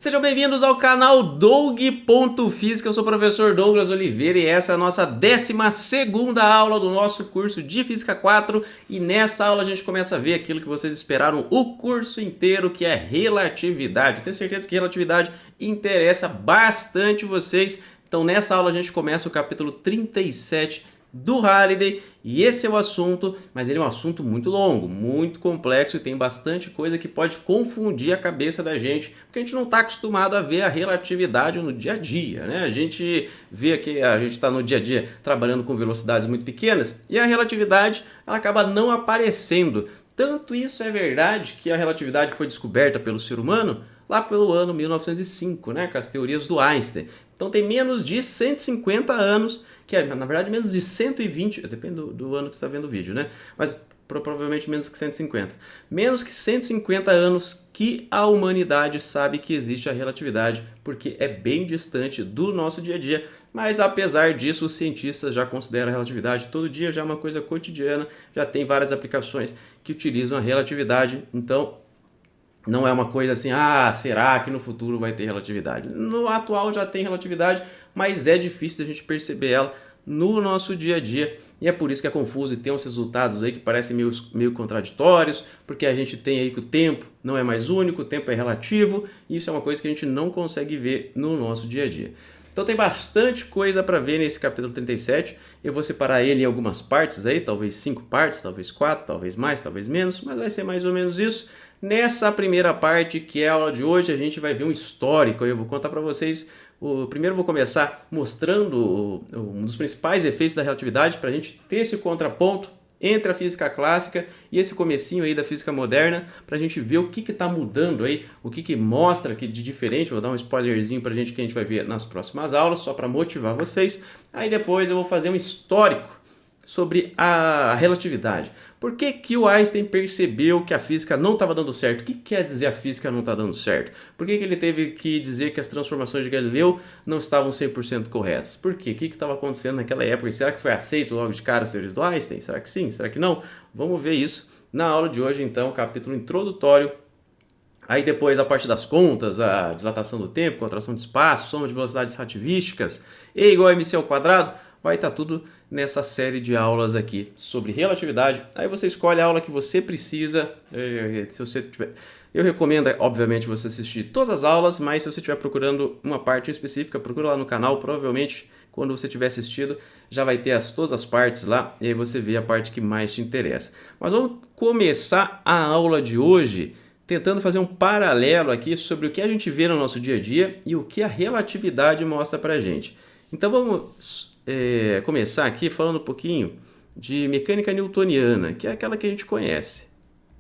Sejam bem-vindos ao canal Doug.Física, eu sou o professor Douglas Oliveira e essa é a nossa 12ª aula do nosso curso de Física 4 e nessa aula a gente começa a ver aquilo que vocês esperaram o curso inteiro, que é relatividade. Eu tenho certeza que relatividade interessa bastante vocês, então nessa aula a gente começa o capítulo 37 do Halliday e esse é o assunto, mas ele é um assunto muito longo, muito complexo e tem bastante coisa que pode confundir a cabeça da gente, porque a gente não está acostumado a ver a relatividade no dia a dia, né? A gente vê que a gente está no dia a dia trabalhando com velocidades muito pequenas e a relatividade ela acaba não aparecendo. Tanto isso é verdade que a relatividade foi descoberta pelo ser humano lá pelo ano 1905, né, com as teorias do Einstein. Então tem menos de 150 anos, que é, na verdade, menos de 120, depende do ano que você está vendo o vídeo, né? Mas provavelmente menos que 150. Menos que 150 anos que a humanidade sabe que existe a relatividade, porque é bem distante do nosso dia a dia, mas apesar disso, os cientistas já consideram a relatividade todo dia, já é uma coisa cotidiana, já tem várias aplicações que utilizam a relatividade, então não é uma coisa assim, será que no futuro vai ter relatividade? No atual já tem relatividade, mas é difícil a gente perceber ela no nosso dia a dia. E é por isso que é confuso e tem uns resultados aí que parecem meio contraditórios, porque a gente tem aí que o tempo não é mais único, o tempo é relativo, e isso é uma coisa que a gente não consegue ver no nosso dia a dia. Então tem bastante coisa para ver nesse capítulo 37, eu vou separar ele em algumas partes aí, talvez 5 partes, talvez 4, talvez mais, talvez menos, mas vai ser mais ou menos isso. Nessa primeira parte, que é a aula de hoje, a gente vai ver um histórico. Eu vou contar para vocês. Primeiro eu vou começar mostrando um dos principais efeitos da relatividade para a gente ter esse contraponto entre a física clássica e esse comecinho aí da física moderna, para a gente ver o que está mudando aí, o que mostra que de diferente. Vou dar um spoilerzinho para a gente que a gente vai ver nas próximas aulas, só para motivar vocês. Aí depois eu vou fazer um histórico sobre a relatividade. Por que o Einstein percebeu que a física não estava dando certo? O que quer dizer a física não está dando certo? Por que ele teve que dizer que as transformações de Galileu não estavam 100% corretas? Por quê? O que estava acontecendo naquela época? E será que foi aceito logo de cara as teorias do Einstein? Será que sim? Será que não? Vamos ver isso na aula de hoje, então, capítulo introdutório. Aí depois a parte das contas, a dilatação do tempo, contração de espaço, soma de velocidades relativísticas, E igual a mc ao quadrado, vai estar tudo nessa série de aulas aqui sobre relatividade. Aí você escolhe a aula que você precisa. Se você tiver, eu recomendo, obviamente, você assistir todas as aulas, mas se você estiver procurando uma parte específica, procura lá no canal. Provavelmente, quando você tiver assistido, já vai ter todas as partes lá, e aí você vê a parte que mais te interessa. Mas vamos começar a aula de hoje tentando fazer um paralelo aqui sobre o que a gente vê no nosso dia a dia e o que a relatividade mostra pra gente. Então vamos começar aqui falando um pouquinho de mecânica newtoniana, que é aquela que a gente conhece.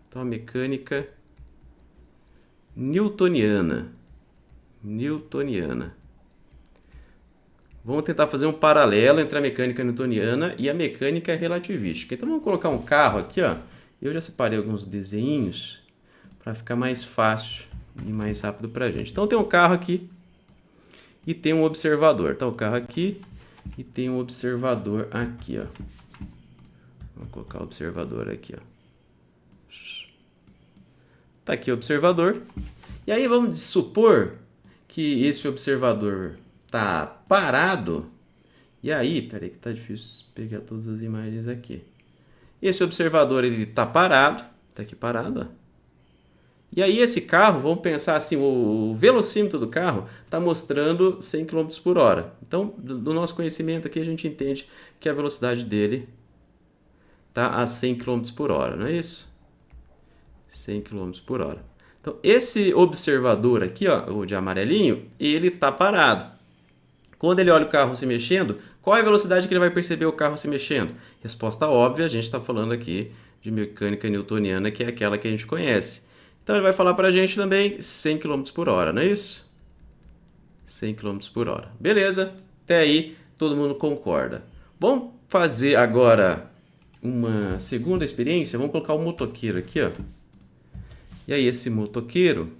Então, a mecânica newtoniana. Vamos tentar fazer um paralelo entre a mecânica newtoniana e a mecânica relativística. Então, vamos colocar um carro aqui, ó. Eu já separei alguns desenhinhos para ficar mais fácil e mais rápido para a gente. Então, tem um carro aqui e tem um observador. Então, o carro aqui e tem um observador aqui, ó. Vou colocar o observador aqui, ó. Tá aqui o observador. E aí vamos supor que esse observador tá parado. E aí, peraí que tá difícil pegar todas as imagens aqui. Esse observador ele tá parado, tá aqui parado, ó. E aí esse carro, vamos pensar assim, o velocímetro do carro está mostrando 100 km por hora. Então, do nosso conhecimento aqui, a gente entende que a velocidade dele está a 100 km por hora, não é isso? 100 km por hora. Então, esse observador aqui, ó, o de amarelinho, ele está parado. Quando ele olha o carro se mexendo, qual é a velocidade que ele vai perceber o carro se mexendo? Resposta óbvia, a gente está falando aqui de mecânica newtoniana, que é aquela que a gente conhece. Então ele vai falar para a gente também 100 km por hora, não é isso? 100 km por hora. Beleza, até aí todo mundo concorda. Vamos fazer agora uma segunda experiência. Vamos colocar o motoqueiro aqui, ó. E aí esse motoqueiro,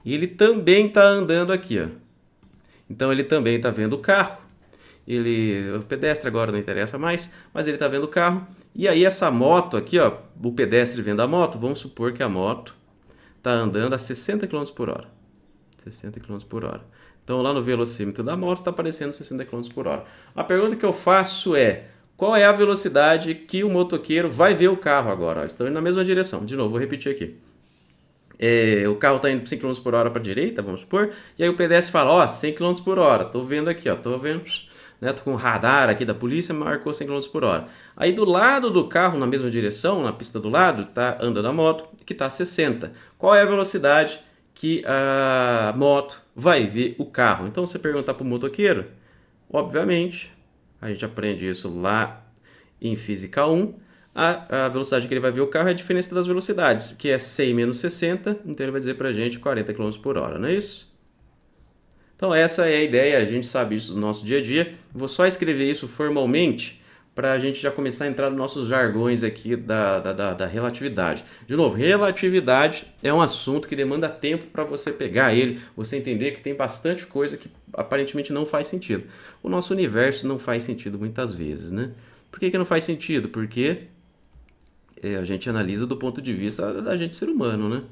ele também está andando aqui, ó. Então ele também está vendo o carro. O pedestre agora não interessa mais, mas ele está vendo o carro. E aí essa moto aqui, ó, o pedestre vendo a moto, vamos supor que a moto está andando a 60 km por hora. 60 km por hora. Então lá no velocímetro da moto está aparecendo 60 km por hora. A pergunta que eu faço é: qual é a velocidade que o motoqueiro vai ver o carro agora? Eles estão indo na mesma direção. De novo, vou repetir aqui. O carro está indo 100 km por hora para a direita, vamos supor, e aí o pedestre fala, ó, 100 km por hora, tô vendo aqui, ó, tô vendo, né, tô com o radar aqui da polícia, marcou 100 km por hora. Aí do lado do carro, na mesma direção, na pista do lado, tá andando a moto, que tá 60. Qual é a velocidade que a moto vai ver o carro? Então, você perguntar pro motoqueiro, obviamente, a gente aprende isso lá em Física 1, a velocidade que ele vai ver o carro é a diferença das velocidades, que é 100 menos 60, então ele vai dizer pra gente 40 km por hora, não é isso? Então essa é a ideia, a gente sabe isso do nosso dia a dia. Vou só escrever isso formalmente para a gente já começar a entrar nos nossos jargões aqui da relatividade. De novo, relatividade é um assunto que demanda tempo para você pegar ele, você entender que tem bastante coisa que aparentemente não faz sentido. O nosso universo não faz sentido muitas vezes, né? Por que não faz sentido? Porque a gente analisa do ponto de vista da gente ser humano, né?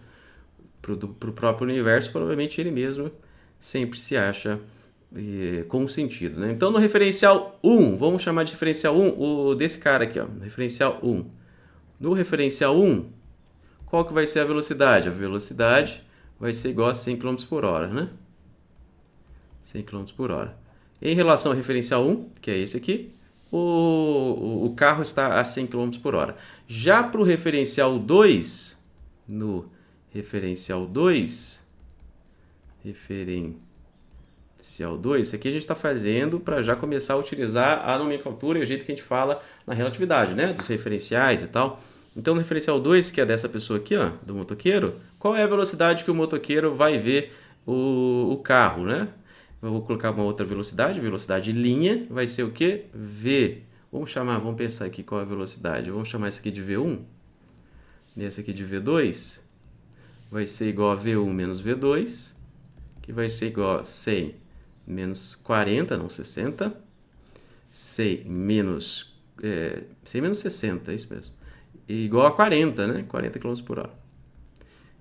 Pro próprio universo, provavelmente ele mesmo sempre se acha com sentido, né? Então no referencial 1, vamos chamar de referencial 1 desse cara aqui, ó, referencial 1. No referencial 1, qual que vai ser a velocidade? A velocidade vai ser igual a 100 km por hora, né? 100 km por hora. Em relação ao referencial 1, que é esse aqui, o carro está a 100 km por hora. Já para o referencial 2, no referencial 2, isso aqui a gente está fazendo para já começar a utilizar a nomenclatura e o jeito que a gente fala na relatividade, né? Dos referenciais e tal. Então, no referencial 2, que é dessa pessoa aqui, ó, do motoqueiro, qual é a velocidade que o motoqueiro vai ver o carro, né? Eu vou colocar uma outra velocidade, velocidade linha, vai ser o quê? V. Vamos pensar aqui qual é a velocidade. Vamos chamar esse aqui de V1. Nesse aqui de V2, vai ser igual a V1 menos V2, que vai ser igual a 100 menos 40, não 60, 100 menos 60, é isso mesmo, e igual a 40, né? 40 km por hora.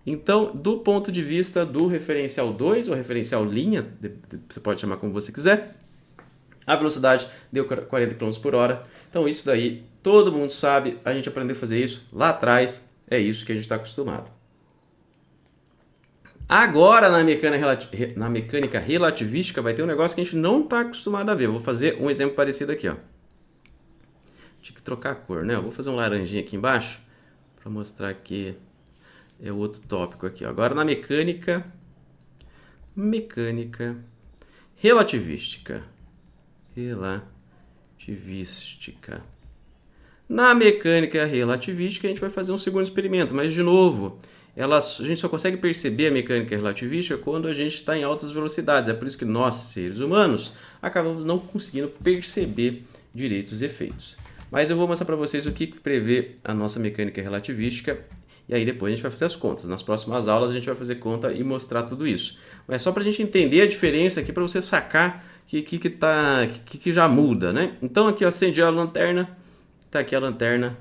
Então, do ponto de vista do referencial 2, ou referencial linha, você pode chamar como você quiser, a velocidade deu 40 km por hora. Então, isso daí, todo mundo sabe, a gente aprendeu a fazer isso lá atrás, é isso que a gente está acostumado. Agora, na mecânica relativística, vai ter um negócio que a gente não está acostumado a ver. Eu vou fazer um exemplo parecido aqui, ó. Tinha que trocar a cor, né? Eu vou fazer um laranjinha aqui embaixo para mostrar que é o outro tópico aqui. Agora, na mecânica relativística. Na mecânica relativística, a gente vai fazer um segundo experimento, mas, de novo, a gente só consegue perceber a mecânica relativística quando a gente está em altas velocidades. É por isso que nós, seres humanos, acabamos não conseguindo perceber direito os efeitos. Mas eu vou mostrar para vocês o que prevê a nossa mecânica relativística e aí depois a gente vai fazer as contas. Nas próximas aulas a gente vai fazer conta e mostrar tudo isso. Mas só para a gente entender a diferença aqui, para você sacar que já muda, né? Então aqui eu acendi a lanterna, tá aqui a lanterna,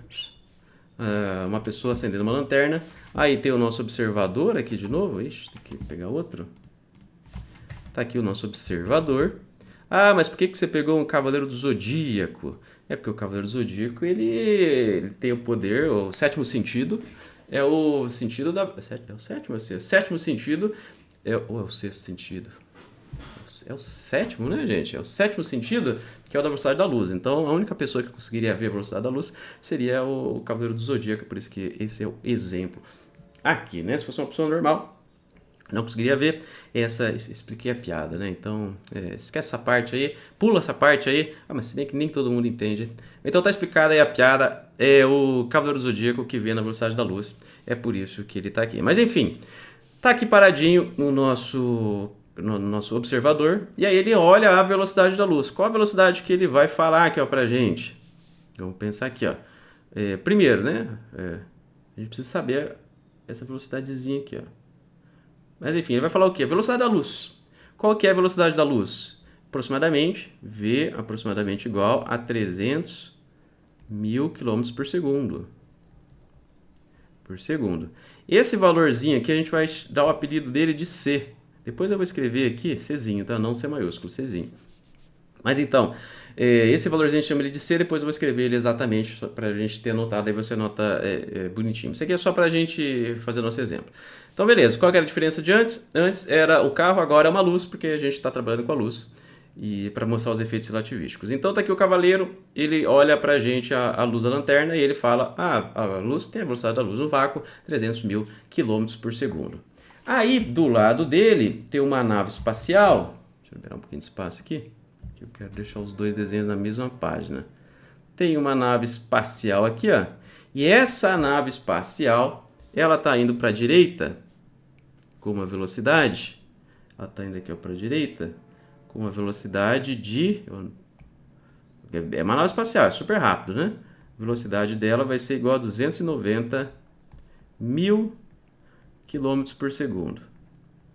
uma pessoa acendendo uma lanterna. Aí tem o nosso observador aqui de novo. Ixi, tem que pegar outro. Tá aqui o nosso observador. Ah, mas por que você pegou um Cavaleiro do Zodíaco? É porque o Cavaleiro do Zodíaco, ele tem o poder, o sétimo sentido. É o sentido da... É o sétimo ou é o sexto? Sétimo sentido... Ou é o sexto sentido? É o sétimo, né, gente? É o sétimo sentido, que é o da velocidade da luz. Então, a única pessoa que conseguiria ver a velocidade da luz seria o Cavaleiro do Zodíaco. Por isso que esse é o exemplo aqui, né? Se fosse uma pessoa normal, não conseguiria ver. Expliquei a piada, né? Então, esquece essa parte aí, pula essa parte aí. Ah, mas se bem que nem todo mundo entende. Então tá explicada aí a piada. É o Cavaleiro do Zodíaco que vê na velocidade da luz. É por isso que ele tá aqui. Mas enfim, tá aqui paradinho no nosso observador. E aí ele olha a velocidade da luz. Qual a velocidade que ele vai falar aqui, ó, pra gente? Vamos pensar aqui, ó. Primeiro, né? A gente precisa saber essa velocidadezinha aqui, ó. Mas enfim, ele vai falar o quê? A velocidade da luz. Qual que é a velocidade da luz? Aproximadamente, V aproximadamente igual a 300 mil km por segundo. por segundo. Esse valorzinho aqui a gente vai dar o apelido dele de C. Depois eu vou escrever aqui Czinho, tá? Não C maiúsculo, Czinho. Mas então, esse valorzinho a gente chama ele de C, depois eu vou escrever ele exatamente para a gente ter anotado, aí você anota bonitinho. Isso aqui é só para a gente fazer nosso exemplo. Então, beleza. Qual que era a diferença de antes? Antes era o carro, agora é uma luz, porque a gente está trabalhando com a luz e para mostrar os efeitos relativísticos. Então tá aqui o cavaleiro, ele olha pra gente a luz da lanterna e ele fala, a luz tem a velocidade da luz no vácuo, 300 mil quilômetros por segundo. Aí do lado dele tem uma nave espacial, deixa eu liberar um pouquinho de espaço aqui, que eu quero deixar os dois desenhos na mesma página. Tem uma nave espacial aqui, ó, e essa nave espacial, ela tá indo para a direita com uma velocidade, ela tá indo aqui para a direita, com uma velocidade de... É uma nave espacial, é super rápido, né? A velocidade dela vai ser igual a 290 mil quilômetros por segundo.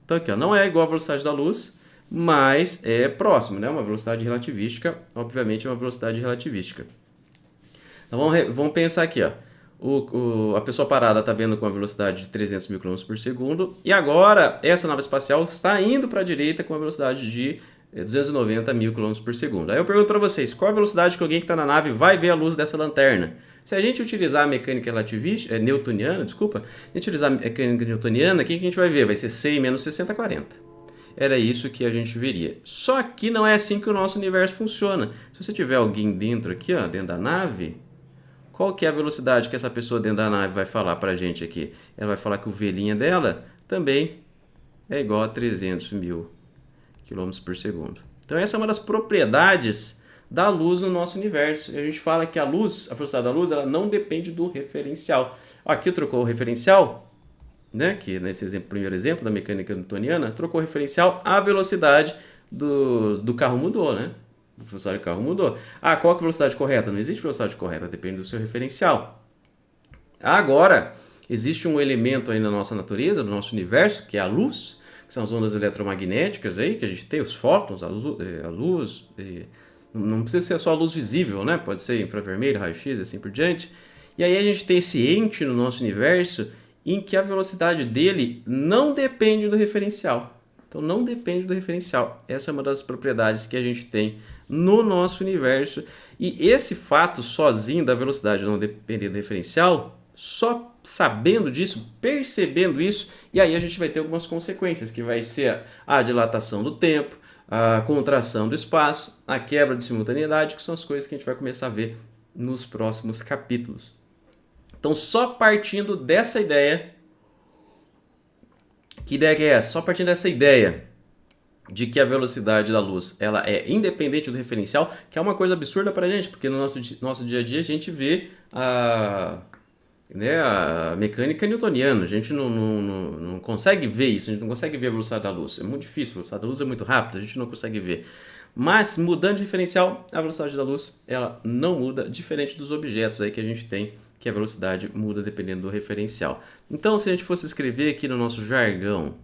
Então aqui, ó, não é igual a velocidade da luz, mas é próximo, né? Uma velocidade relativística, obviamente é uma velocidade relativística. Então vamos pensar aqui, ó. A pessoa parada está vendo com a velocidade de 300 mil km por segundo, e agora essa nave espacial está indo para a direita com a velocidade de 290 mil km por segundo. Aí eu pergunto para vocês, qual a velocidade que alguém que está na nave vai ver a luz dessa lanterna? Se a gente utilizar a mecânica relativista, newtoniana, desculpa, utilizar a mecânica newtoniana, o que a gente vai ver? Vai ser 100 menos 60, 40. Era isso que a gente veria. Só que não é assim que o nosso universo funciona. Se você tiver alguém dentro aqui, ó, dentro da nave, qual que é a velocidade que essa pessoa dentro da nave vai falar para a gente aqui? Ela vai falar que o V' dela também é igual a 300 mil km por segundo. Então essa é uma das propriedades da luz no nosso universo. E a gente fala que a luz, a velocidade da luz, ela não depende do referencial. Aqui trocou o referencial, né? Que nesse primeiro exemplo da mecânica newtoniana, trocou o referencial, a velocidade do carro mudou, né? A velocidade do carro mudou. Qual que é a velocidade correta? Não existe velocidade correta, depende do seu referencial. Agora, existe um elemento aí na nossa natureza, no nosso universo, que é a luz, que são as ondas eletromagnéticas aí, que a gente tem, os fótons, a luz não precisa ser só a luz visível, né? Pode ser infravermelho, raio-x e assim por diante. E aí a gente tem esse ente no nosso universo em que a velocidade dele não depende do referencial. Então não depende do referencial. Essa é uma das propriedades que a gente tem no nosso universo. E esse fato sozinho da velocidade não depender do referencial, só sabendo disso, percebendo isso, e aí a gente vai ter algumas consequências, que vai ser a dilatação do tempo, a contração do espaço, a quebra de simultaneidade, que são as coisas que a gente vai começar a ver nos próximos capítulos. Então, só partindo dessa ideia, que ideia que é essa? Só partindo dessa ideia de que a velocidade da luz ela é independente do referencial, que é uma coisa absurda para a gente, porque no nosso dia a dia a gente vê a mecânica newtoniana, a gente não consegue ver isso, a gente não consegue ver a velocidade da luz, é muito difícil, a velocidade da luz é muito rápida, a gente não consegue ver. Mas mudando de referencial, a velocidade da luz ela não muda, diferente dos objetos aí que a gente tem, que a velocidade muda dependendo do referencial. Então, se a gente fosse escrever aqui no nosso jargão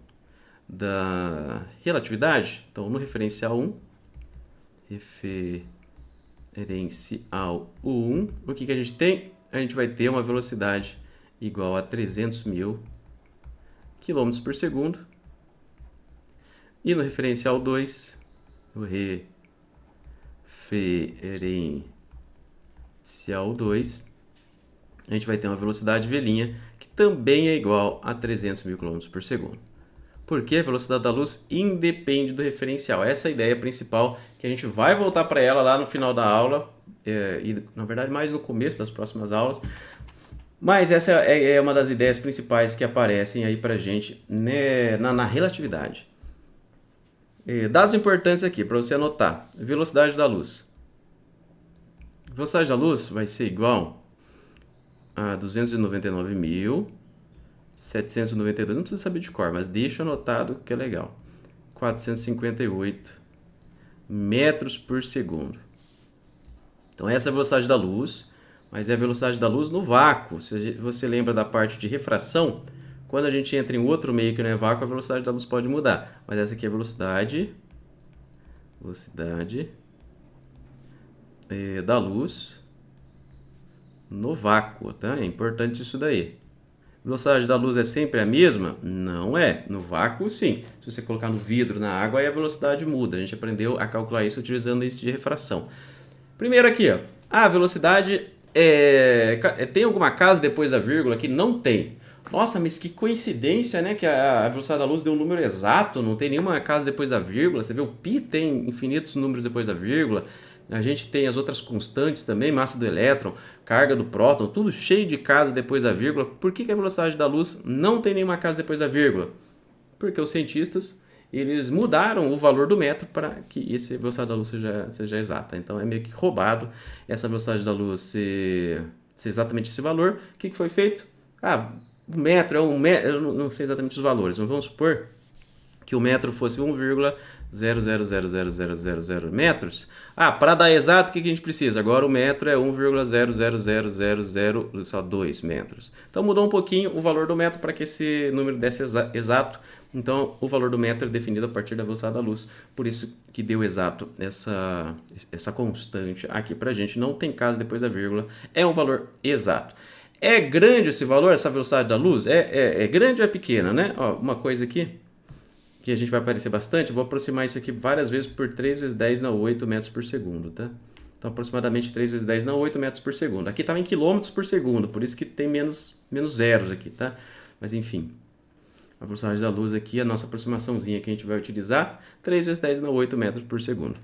da relatividade, então no referencial 1, referencial 1, o que a gente tem? A gente vai ter uma velocidade igual a 300 mil km por segundo. E no referencial 2, no referencial 2, a gente vai ter uma velocidade velhinha que também é igual a 300 mil km por segundo. Porque a velocidade da luz independe do referencial. Essa é a ideia principal, que a gente vai voltar para ela lá no final da aula, e na verdade mais no começo das próximas aulas. Mas essa é uma das ideias principais que aparecem aí para a gente, né, na relatividade. Dados importantes aqui para você anotar. Velocidade da luz. A velocidade da luz vai ser igual a 299.792, não precisa saber de cor, mas deixa anotado que é legal. 458 metros por segundo. Então essa é a velocidade da luz, mas é a velocidade da luz no vácuo. Se você lembra da parte de refração, quando a gente entra em outro meio que não é vácuo, a velocidade da luz pode mudar. Mas essa aqui é a velocidade da luz no vácuo, tá? É importante isso daí. velocidade da luz é sempre a mesma? Não é. No vácuo, sim. Se você colocar no vidro, na água, aí a velocidade muda. A gente aprendeu a calcular isso utilizando índice de refração. Primeiro aqui, ó. A velocidade tem alguma casa depois da vírgula aqui? Não tem. Nossa, mas que coincidência, né? Que a velocidade da luz deu um número exato, não tem nenhuma casa depois da vírgula. Você vê, o π tem infinitos números depois da vírgula. A gente tem as outras constantes também, massa do elétron, carga do próton, tudo cheio de casa depois da vírgula. Por que a velocidade da luz não tem nenhuma casa depois da vírgula? Porque os cientistas eles mudaram o valor do metro para que essa velocidade da luz seja exata. Então é meio que roubado essa velocidade da luz ser exatamente esse valor. O que foi feito? O metro é um metro, eu não sei exatamente os valores, mas vamos supor que o metro fosse 1,0000000 metros. Para dar exato, o que a gente precisa? Agora o metro é 1,0000002 metros. Então mudou um pouquinho o valor do metro para que esse número desse exato. Então o valor do metro é definido a partir da velocidade da luz. Por isso que deu exato essa constante aqui para a gente. Não tem caso depois da vírgula, é um valor exato. É grande esse valor, essa velocidade da luz? É grande ou é pequena, né? Uma coisa aqui que a gente vai aparecer bastante, eu vou aproximar isso aqui várias vezes por 3 vezes 10 na 8 metros por segundo, tá? Então, aproximadamente 3 vezes 10 na 8 metros por segundo. Aqui estava em quilômetros por segundo, por isso que tem menos zeros aqui, tá? Mas, enfim, a velocidade da luz aqui, a nossa aproximaçãozinha que a gente vai utilizar, 3 vezes 10 na 8 metros por segundo.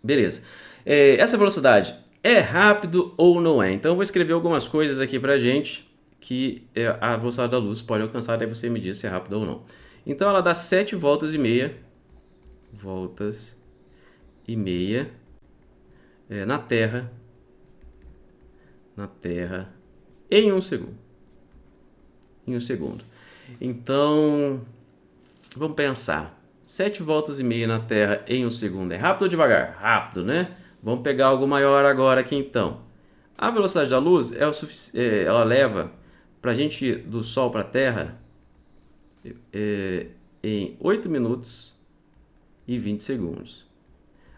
Beleza. Essa velocidade é rápido ou não é? Então, eu vou escrever algumas coisas aqui pra gente que a velocidade da luz pode alcançar, daí você me diz se é rápido ou não. Então ela dá 7 voltas e meia na Terra em 1 segundo. Então, vamos pensar. 7 voltas e meia na Terra em 1 segundo. É rápido ou devagar? Rápido, né? Vamos pegar algo maior agora aqui então. A velocidade da luz ela leva para a gente ir do Sol para a Terra em 8 minutos e 20 segundos.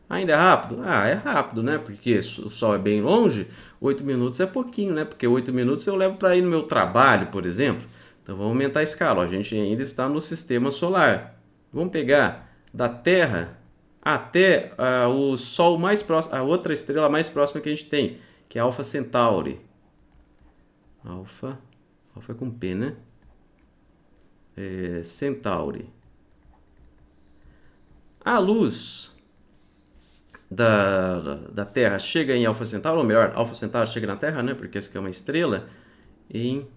Ainda é rápido? É rápido, né? Porque o Sol é bem longe, 8 minutos é pouquinho, né? Porque 8 minutos eu levo para ir no meu trabalho, por exemplo. Então vamos aumentar a escala. A gente ainda está no sistema solar. Vamos pegar da Terra até o Sol mais próximo, a outra estrela mais próxima que a gente tem, que é Alpha Centauri. Alpha é com P, né? Centauri. A luz da Terra chega em Alpha Centauri, ou melhor, Alpha Centauri chega na Terra, né? Porque essa aqui é uma estrela, em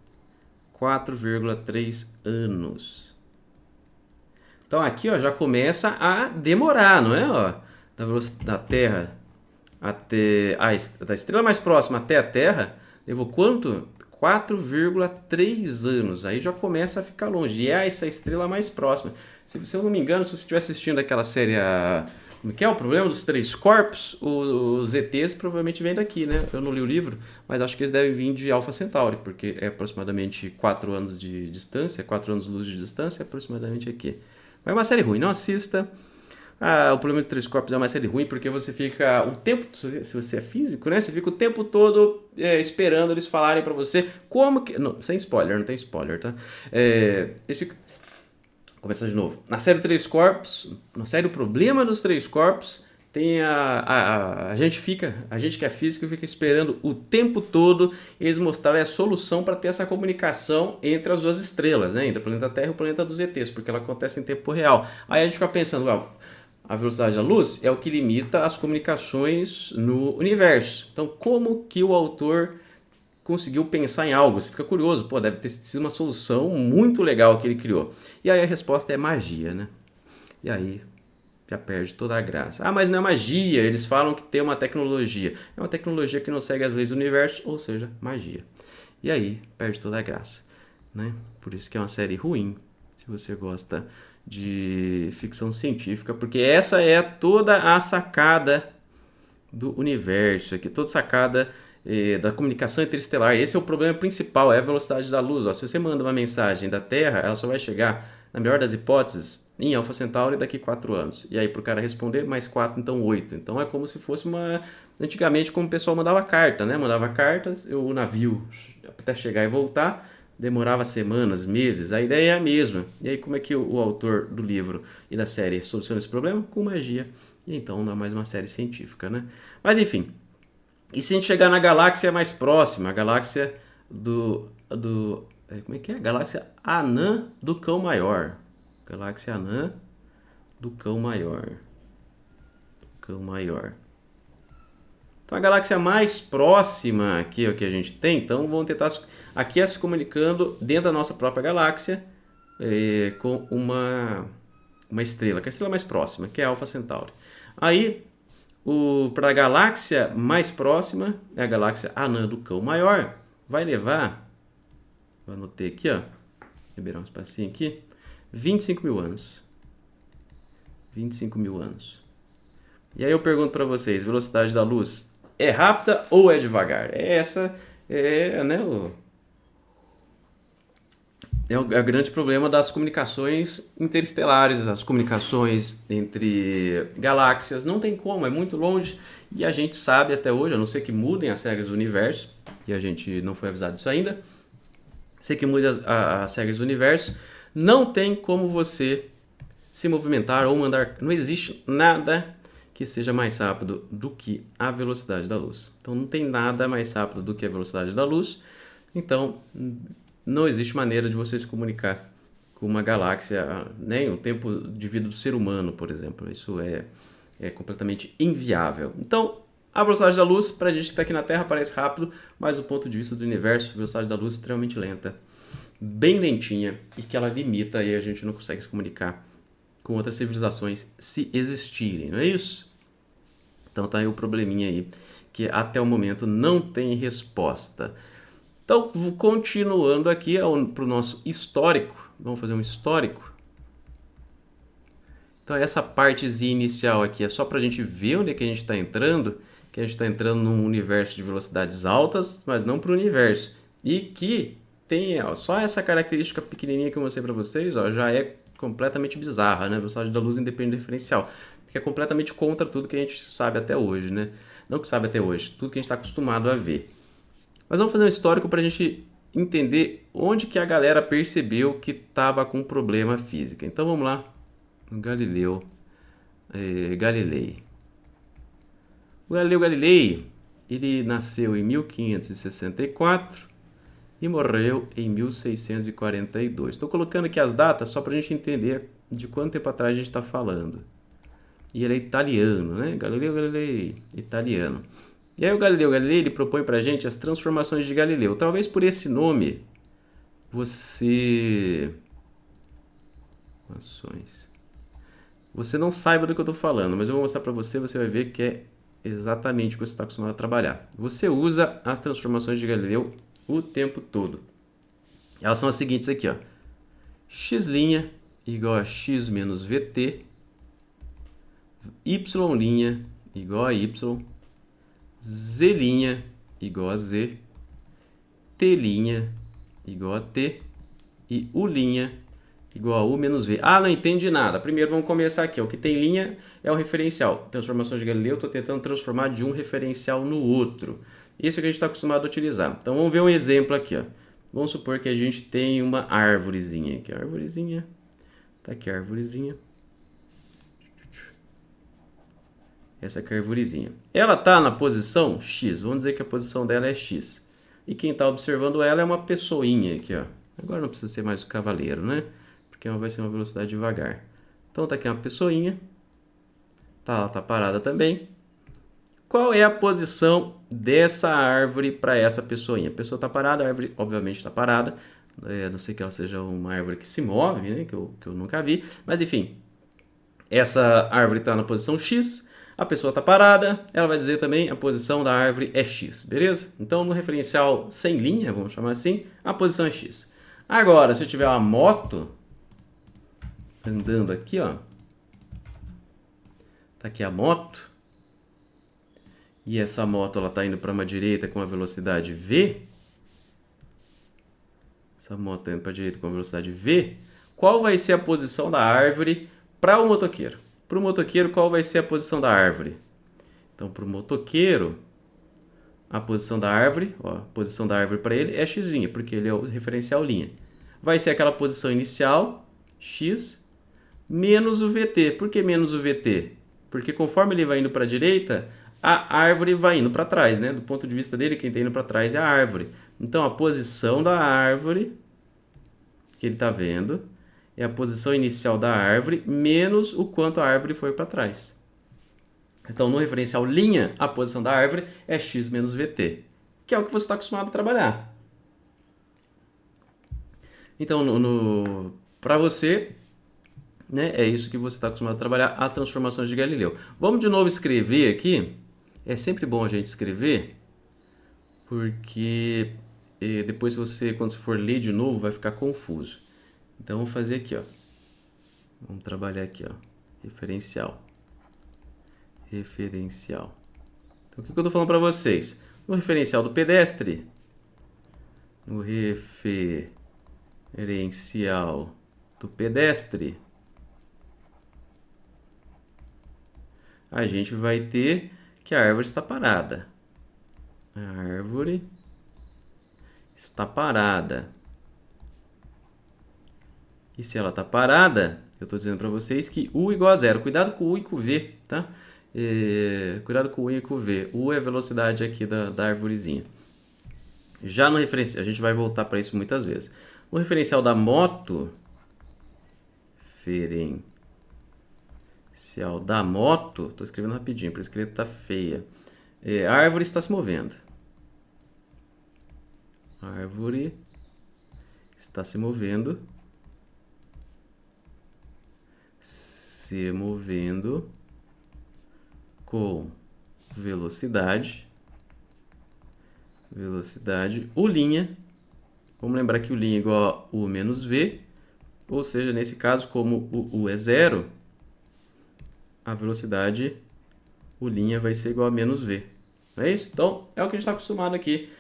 4,3 anos. Então aqui já começa a demorar, não é? Da Terra até da estrela mais próxima até a Terra, levou quanto? 4,3 anos. Aí já começa a ficar longe. E é essa estrela mais próxima. Se eu não me engano, se você estiver assistindo aquela série, como que é? O Problema dos Três Corpos, os ETs provavelmente vêm daqui, né? Eu não li o livro, mas acho que eles devem vir de Alpha Centauri, porque é aproximadamente 4 anos de distância, 4 anos de luz de distância, aproximadamente aqui. Mas é uma série ruim, não assista. O Problema de Três Corpos é uma série ruim porque você fica o tempo, se você é físico, né? Você fica o tempo todo esperando eles falarem pra você como que... Não, sem spoiler, não tem spoiler, tá? Eles ficam... Começar de novo. Na série Três Corpos, na série O Problema dos Três Corpos, tem a gente que é físico fica esperando o tempo todo eles mostrarem a solução para ter essa comunicação entre as duas estrelas, né? Entre o planeta Terra e o planeta dos ETs, porque ela acontece em tempo real. Aí a gente fica pensando, a velocidade da luz é o que limita as comunicações no universo. Então, como que o autor conseguiu pensar em algo? Você fica curioso, deve ter sido uma solução muito legal que ele criou. E aí a resposta é magia, né? E aí já perde toda a graça. Mas não é magia, eles falam que tem uma tecnologia. É uma tecnologia que não segue as leis do universo, ou seja, magia. E aí perde toda a graça, né? Por isso que é uma série ruim, se você gosta de ficção científica, porque essa é toda a sacada do universo aqui, toda sacada da comunicação interestelar. Esse é o problema principal, é a velocidade da luz. Se você manda uma mensagem da Terra, ela só vai chegar, na melhor das hipóteses, em Alpha Centauri daqui 4 anos. E aí, para o cara responder, mais 4, então 8. Então é como se fosse antigamente, como o pessoal mandava carta, né? Mandava cartas, o navio até chegar e voltar demorava semanas, meses, a ideia é a mesma. E aí como é que o autor do livro e da série soluciona esse problema? Com magia. E então não é mais uma série científica, né? Mas enfim, e se a gente chegar na galáxia mais próxima, a galáxia como é que é? Galáxia anã do Cão Maior. Galáxia anã do Cão Maior. Cão Maior. Então a galáxia mais próxima aqui é o que a gente tem, então vamos tentar aqui se comunicando dentro da nossa própria galáxia com uma estrela, que é a estrela mais próxima, que é a Alpha Centauri. Aí, para a galáxia mais próxima, é a galáxia anã do Cão Maior, vai levar, eu anotei aqui, ó, liberar um espacinho aqui, 25 mil anos. 25 mil anos. E aí eu pergunto para vocês, velocidade da luz é rápida ou é devagar? Essa é, né, o grande problema das comunicações interestelares, as comunicações entre galáxias. Não tem como, é muito longe e a gente sabe até hoje, a não ser que mudem as regras do universo, e a gente não foi avisado disso ainda, sei que mudem as regras do universo, não tem como você se movimentar ou mandar, não existe nada que seja mais rápido do que a velocidade da luz. Então não tem nada mais rápido do que a velocidade da luz, então não existe maneira de você se comunicar com uma galáxia, nem o tempo de vida do ser humano, por exemplo. Isso é completamente inviável. Então, a velocidade da luz, para a gente que está aqui na Terra, parece rápido, mas do ponto de vista do universo, a velocidade da luz é extremamente lenta, bem lentinha, e que ela limita e a gente não consegue se comunicar com outras civilizações se existirem, não é isso? Então tá aí o probleminha aí, que até o momento não tem resposta. Então, continuando aqui para o nosso histórico, vamos fazer um histórico. Então essa partezinha inicial aqui é só para a gente ver onde é que a gente está entrando, que a gente está entrando num universo de velocidades altas, mas não para o universo. E que tem só essa característica pequenininha que eu mostrei para vocês, ó, já é completamente bizarra, né? A velocidade da luz independe do diferencial, que é completamente contra tudo que a gente sabe até hoje, né? Não que sabe até hoje, tudo que a gente está acostumado a ver. Mas vamos fazer um histórico para a gente entender onde que a galera percebeu que estava com problema físico. Então vamos lá, Galileu Galilei. O Galileu Galilei, ele nasceu em 1564 e morreu em 1642. Estou colocando aqui as datas só para a gente entender de quanto tempo atrás a gente está falando. E ele é italiano, né? Galileu Galilei, italiano. E aí o Galileu Galilei, ele propõe para a gente as transformações de Galileu. Talvez por esse nome você não saiba do que eu estou falando, mas eu vou mostrar para você, você vai ver que é exatamente o que você está acostumado a trabalhar. Você usa as transformações de Galileu o tempo todo. Elas são as seguintes aqui, ó. X' igual a x menos vt, y' igual a y, z' igual a z, t' igual a t e u' igual a u menos v. Ah, não entendi nada. Primeiro vamos começar aqui. O que tem linha é o referencial. Transformação de Galileu, estou tentando transformar de um referencial no outro. Isso é que a gente está acostumado a utilizar. Então vamos ver um exemplo aqui, ó. Vamos supor que a gente tem uma árvorezinha aqui. Árvorezinha. Tá aqui a árvorezinha. Essa aqui é a árvorezinha. Ela está na posição X. Vamos dizer que a posição dela é X. E quem está observando ela é uma pessoinha aqui, ó. Agora não precisa ser mais o cavaleiro, né? Porque vai ser uma velocidade devagar. Então tá aqui uma pessoinha. Ela tá parada também. Qual é a posição dessa árvore para essa pessoinha? A pessoa está parada, a árvore obviamente está parada. A não ser que ela seja uma árvore que se move, né? Que eu nunca vi. Mas enfim, essa árvore está na posição X. A pessoa está parada, ela vai dizer também a posição da árvore é X, beleza? Então no referencial sem linha, vamos chamar assim, a posição é X. Agora, se eu tiver uma moto andando aqui, ó, tá aqui a moto, e essa moto ela tá indo para uma direita com a velocidade v, essa moto tá indo para a direita com a velocidade v, qual vai ser a posição da árvore para o motoqueiro? Para o motoqueiro, qual vai ser a posição da árvore? Então, para o motoqueiro, a posição da árvore, ó, a posição da árvore para ele é x, porque ele é o referencial linha. Vai ser aquela posição inicial, x, menos o VT. Por que menos o VT? Porque conforme ele vai indo para a direita, a árvore vai indo para trás, né? Do ponto de vista dele, quem está indo para trás é a árvore. Então, a posição da árvore, que ele está vendo, é a posição inicial da árvore, menos o quanto a árvore foi para trás. Então, no referencial linha, a posição da árvore é x menos VT, que é o que você está acostumado a trabalhar. Então, para você, né, é isso que você está acostumado a trabalhar, as transformações de Galileu. Vamos de novo escrever aqui. É sempre bom a gente escrever, porque depois você, quando você for ler de novo, vai ficar confuso. Então, vamos fazer aqui, ó. Vamos trabalhar aqui, ó. Referencial. Referencial. Então, o que eu estou falando para vocês? No referencial do pedestre, no referencial do pedestre, a gente vai ter que a árvore está parada. A árvore está parada. E se ela está parada, eu estou dizendo para vocês que U igual a zero. Cuidado com U e com V, tá? Cuidado com U e com V. U é a velocidade aqui da arvorezinha. Já no referencial, a gente vai voltar para isso muitas vezes. No referencial da moto, referencial da moto, estou escrevendo rapidinho, por isso que ele está feia. A árvore está se movendo. A árvore está se movendo. Se movendo com velocidade. Velocidade. O linha. Vamos lembrar que o linha é igual a U menos V. Ou seja, nesse caso, como o U é zero, a velocidade, o linha vai ser igual a menos V. Não é isso? Então, é o que a gente está acostumado aqui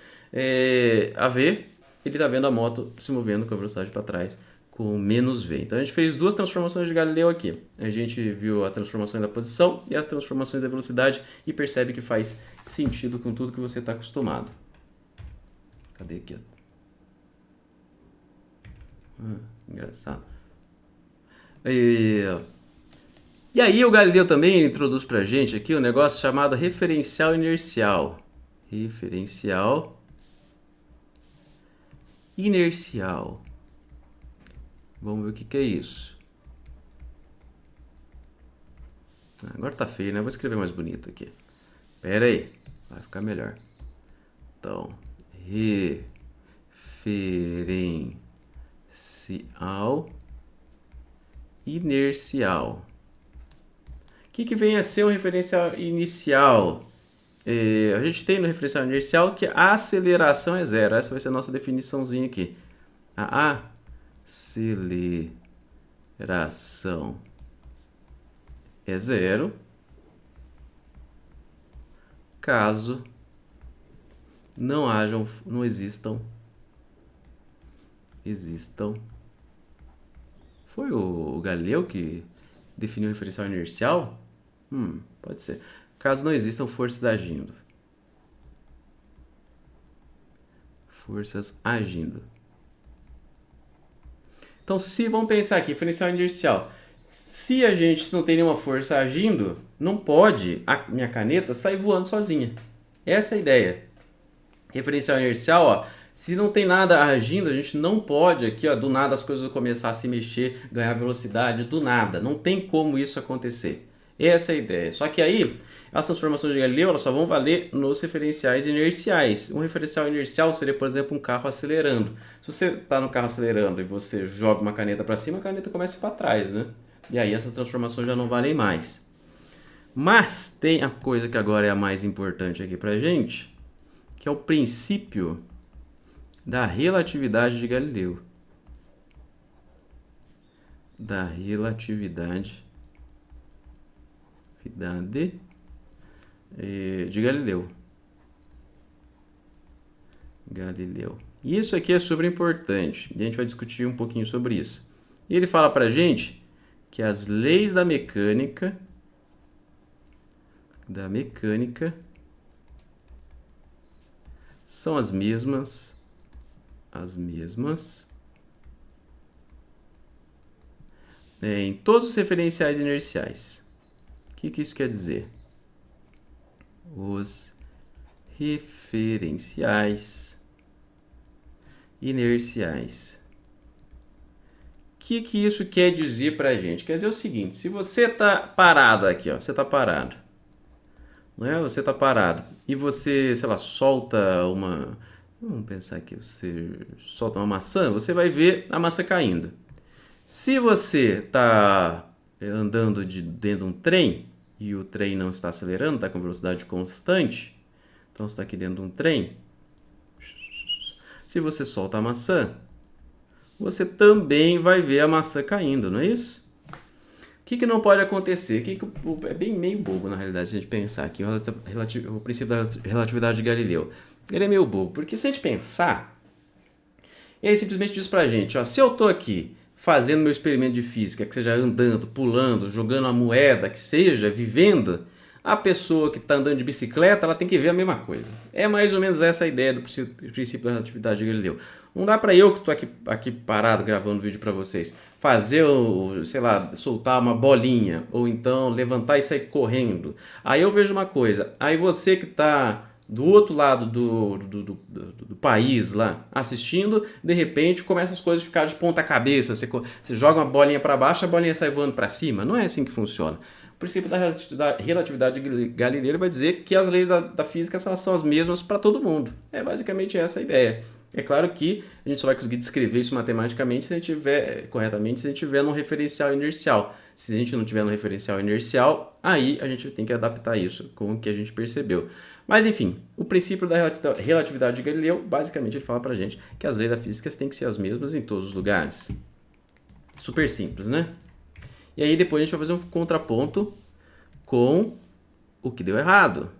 a ver. Ele está vendo a moto se movendo com a velocidade para trás, com menos V. Então, a gente fez duas transformações de Galileu aqui. A gente viu a transformação da posição e as transformações da velocidade e percebe que faz sentido com tudo que você está acostumado. Cadê aqui? Engraçado. E aí o Galileu também introduz para a gente aqui um negócio chamado referencial inercial. Referencial inercial. Vamos ver o que é isso. Agora tá feio, né? Vou escrever mais bonito aqui. Pera aí, vai ficar melhor. Então, referencial inercial. O que vem a ser um referencial inicial? A gente tem no referencial inercial que a aceleração é zero. Essa vai ser a nossa definiçãozinha aqui. A aceleração é zero caso não existam. Foi o Galileu que definiu o referencial inercial? Pode ser. Caso não existam forças agindo. Forças agindo. Então, vamos pensar aqui, referencial inercial. Se não tem nenhuma força agindo, não pode a minha caneta sair voando sozinha. Essa é a ideia. Referencial inercial, ó, se não tem nada agindo, a gente não pode aqui, ó, do nada as coisas vão começar a se mexer, ganhar velocidade, do nada. Não tem como isso acontecer. Essa é a ideia. Só que aí, as transformações de Galileu elas só vão valer nos referenciais inerciais. Um referencial inercial seria, por exemplo, um carro acelerando. Se você está no carro acelerando e você joga uma caneta para cima, a caneta começa para trás, né? E aí essas transformações já não valem mais. Mas tem a coisa que agora é a mais importante aqui para a gente, que é o princípio da relatividade de Galileu. Da relatividade de Galileu. E isso aqui é super importante. E a gente vai discutir um pouquinho sobre isso. E ele fala pra gente que as leis da mecânica são as mesmas em todos os referenciais inerciais. O que isso quer dizer? Os referenciais inerciais. O que isso quer dizer para a gente? Quer dizer o seguinte, se você está parado aqui, ó, você está parado, não é? Você está parado e você, sei lá, solta uma... Vamos pensar aqui, você solta uma maçã, você vai ver a maçã caindo. Se você está andando dentro de um trem e o trem não está acelerando, está com velocidade constante, então você está aqui dentro de um trem, se você solta a maçã, você também vai ver a maçã caindo, não é isso? O que não pode acontecer? É bem meio bobo, na realidade, se a gente pensar aqui, o princípio da relatividade de Galileu. Ele é meio bobo, porque se a gente pensar, ele simplesmente diz pra gente, ó, se eu tô aqui fazendo meu experimento de física, que seja andando, pulando, jogando a moeda, que seja, vivendo, a pessoa que está andando de bicicleta, ela tem que ver a mesma coisa. É mais ou menos essa a ideia do princípio da relatividade de Galileu. Não dá para eu, que estou aqui parado gravando vídeo para vocês, fazer, sei lá, soltar uma bolinha, ou então levantar e sair correndo. Aí eu vejo uma coisa, aí você que está do outro lado do país lá, assistindo, de repente começa as coisas a ficar de ponta cabeça, você joga uma bolinha para baixo, a bolinha sai voando para cima. Não é assim que funciona. O princípio da relatividade galileana vai dizer que as leis da física são as mesmas para todo mundo. É basicamente essa a ideia. É claro que a gente só vai conseguir descrever isso matematicamente se a gente tiver corretamente, se a gente tiver num referencial inercial. Se a gente não tiver no referencial inercial, aí a gente tem que adaptar isso com o que a gente percebeu. Mas enfim, o princípio da relatividade de Galileu, basicamente ele fala pra gente que as leis da física têm que ser as mesmas em todos os lugares. Super simples, né? E aí depois a gente vai fazer um contraponto com o que deu errado.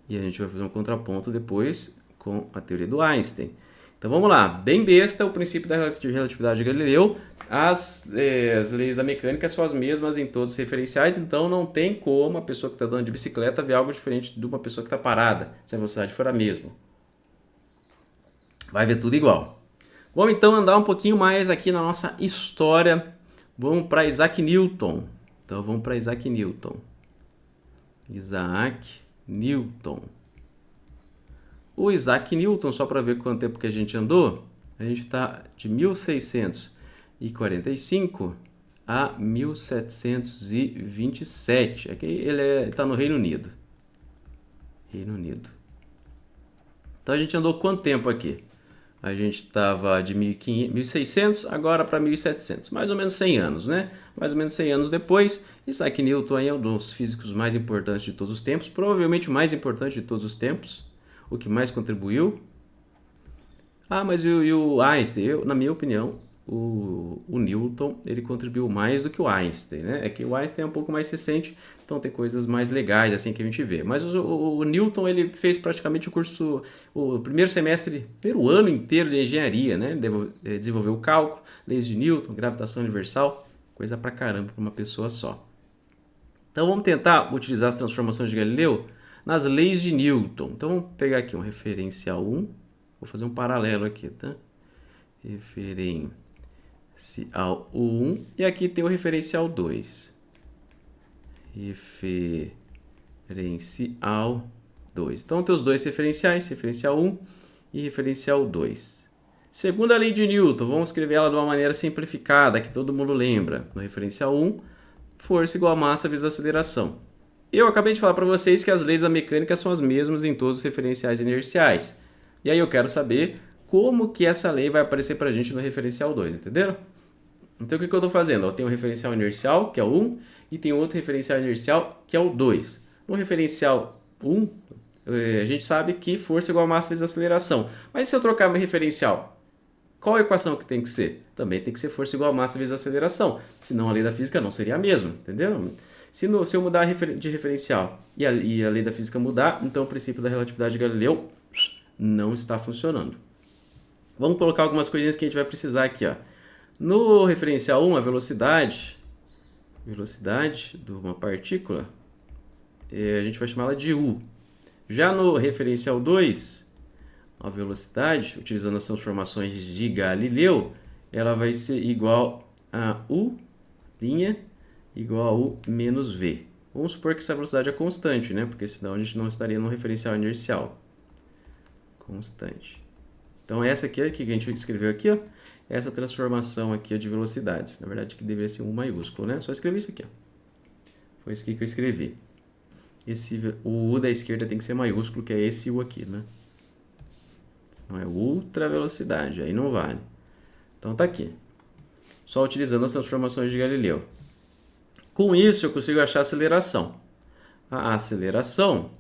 E a gente vai fazer um contraponto depois com a teoria do Einstein. Então vamos lá, bem besta, o princípio da relatividade de Galileu, as leis da mecânica são as mesmas em todos os referenciais, então não tem como a pessoa que está andando de bicicleta ver algo diferente de uma pessoa que está parada, se a velocidade for a mesma. Vai ver tudo igual. Vamos então andar um pouquinho mais aqui na nossa história. Vamos para Isaac Newton. Então vamos para Isaac Newton. Isaac Newton. O Isaac Newton, só para ver quanto tempo que a gente andou, a gente está de 1645 a 1727. Aqui ele está no Reino Unido. Reino Unido. Então a gente andou quanto tempo aqui? A gente estava de 1600 agora para 1700, mais ou menos 100 anos, né? Mais ou menos 100 anos depois, Isaac Newton é um dos físicos mais importantes de todos os tempos, provavelmente o mais importante de todos os tempos, o que mais contribuiu. Ah, mas e o Einstein? Na minha opinião, o Newton ele contribuiu mais do que o Einstein, né? É que o Einstein é um pouco mais recente, então tem coisas mais legais assim que a gente vê. Mas o Newton ele fez praticamente o primeiro ano inteiro de engenharia, né? Ele desenvolveu o cálculo, leis de Newton, gravitação universal, coisa pra caramba para uma pessoa só. Então vamos tentar utilizar as transformações de Galileu nas leis de Newton. Então vamos pegar aqui um referencial 1, vou fazer um paralelo aqui, tá? Referencial 1 e aqui tem o referencial 2. Referencial 2. Então tem os dois referenciais, referencial 1 e referencial 2. Segundo a lei de Newton, vamos escrever ela de uma maneira simplificada, que todo mundo lembra. No referencial 1, força igual a massa vezes aceleração. Eu acabei de falar para vocês que as leis da mecânica são as mesmas em todos os referenciais inerciais. E aí eu quero saber como que essa lei vai aparecer para a gente no referencial 2, entenderam? Então o que eu estou fazendo? Eu tenho um referencial inercial, que é o 1, e tenho outro referencial inercial, que é o 2. No referencial 1, a gente sabe que força igual a massa vezes aceleração. Mas se eu trocar meu referencial, qual a equação que tem que ser? Também tem que ser força igual a massa vezes aceleração. Senão a lei da física não seria a mesma, entenderam? Se eu mudar de referencial e a lei da física mudar, então o princípio da relatividade de Galileu não está funcionando. Vamos colocar algumas coisinhas que a gente vai precisar aqui, ó. No referencial 1, a velocidade de uma partícula, a gente vai chamá-la de U. Já no referencial 2, a velocidade, utilizando as transformações de Galileu, ela vai ser igual a U' igual a U menos V. Vamos supor que essa velocidade é constante, né? Porque senão a gente não estaria no referencial inercial. Constante. Então essa aqui é que a gente escreveu aqui, ó. Essa transformação aqui é de velocidades. Na verdade, que deveria ser um maiúsculo, né? Só escrevi isso aqui, ó. Foi isso aqui que eu escrevi. O U da esquerda tem que ser maiúsculo, que é esse U aqui, né? Senão é ultra velocidade, aí não vale. Então tá aqui. Só utilizando as transformações de Galileu. Com isso eu consigo achar a aceleração. A aceleração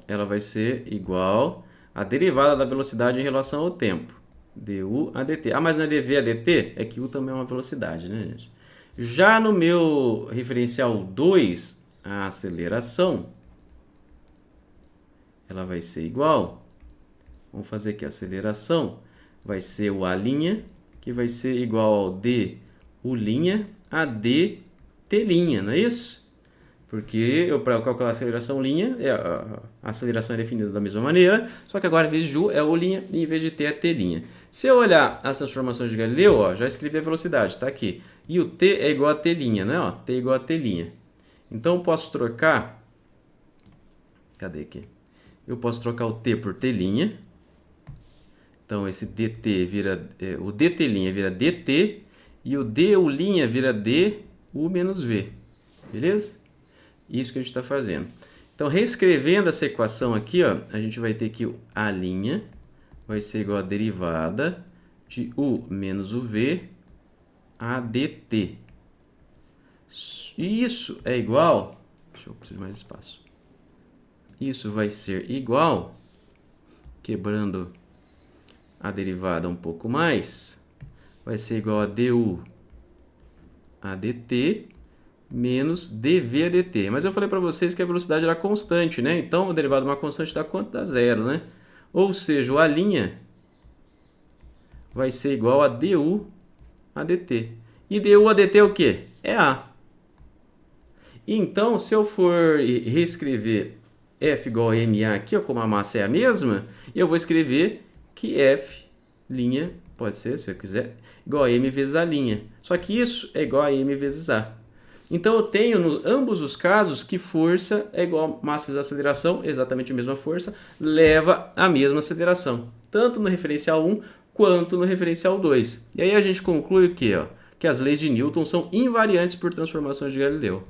ela vai ser igual à derivada da velocidade em relação ao tempo. du a dt. Ah, mas não é dv a dt? É que u também é uma velocidade, né, gente? Já no meu referencial 2, a aceleração ela vai ser igual. Vamos fazer aqui a aceleração. Vai ser o A', que vai ser igual ao du' a dt', não é isso? Porque para calcular a aceleração linha, a aceleração é definida da mesma maneira, só que agora em vez de U é U' e em vez de T é T'. Se eu olhar as transformações de Galileu, ó, já escrevi a velocidade, está aqui. E o T é igual a T', né? Ó, T é igual a T'. Então eu posso trocar... Cadê aqui? Eu posso trocar o T por T'. Então esse dt vira... o dt' vira dt e o du' vira du menos v. Beleza? Isso que a gente está fazendo. Então, reescrevendo essa equação aqui, ó, a gente vai ter que A' vai ser igual a derivada de U menos UV a dt. E isso é igual... Deixa eu precisar de mais espaço. Isso vai ser igual, quebrando a derivada um pouco mais, vai ser igual a du a dt menos dv a dt. Mas eu falei para vocês que a velocidade era constante, né? Então, o derivado de uma constante dá quanto? Dá zero, né? Ou seja, o A' vai ser igual a du a dt. E du a dt é o quê? É A. Então, se eu for reescrever F igual a MA aqui, ó, como a massa é a mesma, eu vou escrever que F', pode ser, se eu quiser, igual a M vezes A'. Só que isso é igual a M vezes A. Então, eu tenho, em ambos os casos, que força é igual a massa vezes aceleração, exatamente a mesma força, leva a mesma aceleração, tanto no referencial 1 quanto no referencial 2. E aí a gente conclui o quê? Ó? Que as leis de Newton são invariantes por transformações de Galileu.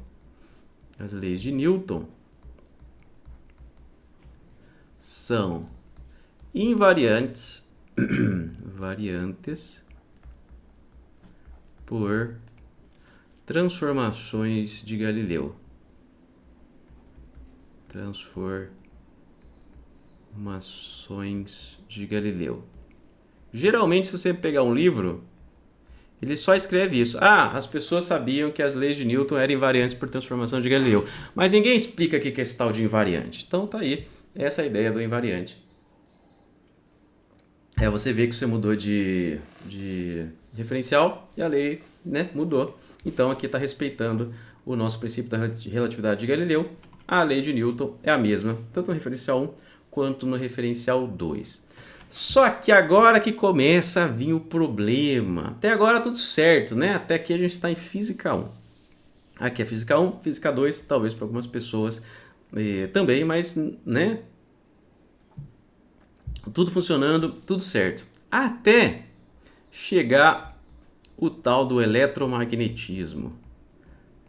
As leis de Newton são invariantes por transformações de Galileu. Transformações de Galileu. Geralmente, se você pegar um livro, ele só escreve isso. Ah, as pessoas sabiam que as leis de Newton eram invariantes por transformação de Galileu. Mas ninguém explica o que é esse tal de invariante. Então, tá aí essa ideia do invariante. Você vê que você mudou de referencial e a lei, né, mudou. Então, aqui está respeitando o nosso princípio da relatividade de Galileu. A lei de Newton é a mesma, tanto no referencial 1 quanto no referencial 2. Só que agora que começa a vir o problema. Até agora tudo certo, né? Até aqui a gente está em Física 1. Aqui é Física 1, Física 2, talvez para algumas pessoas também, mas, né? Tudo funcionando, tudo certo. Até chegar o tal do eletromagnetismo.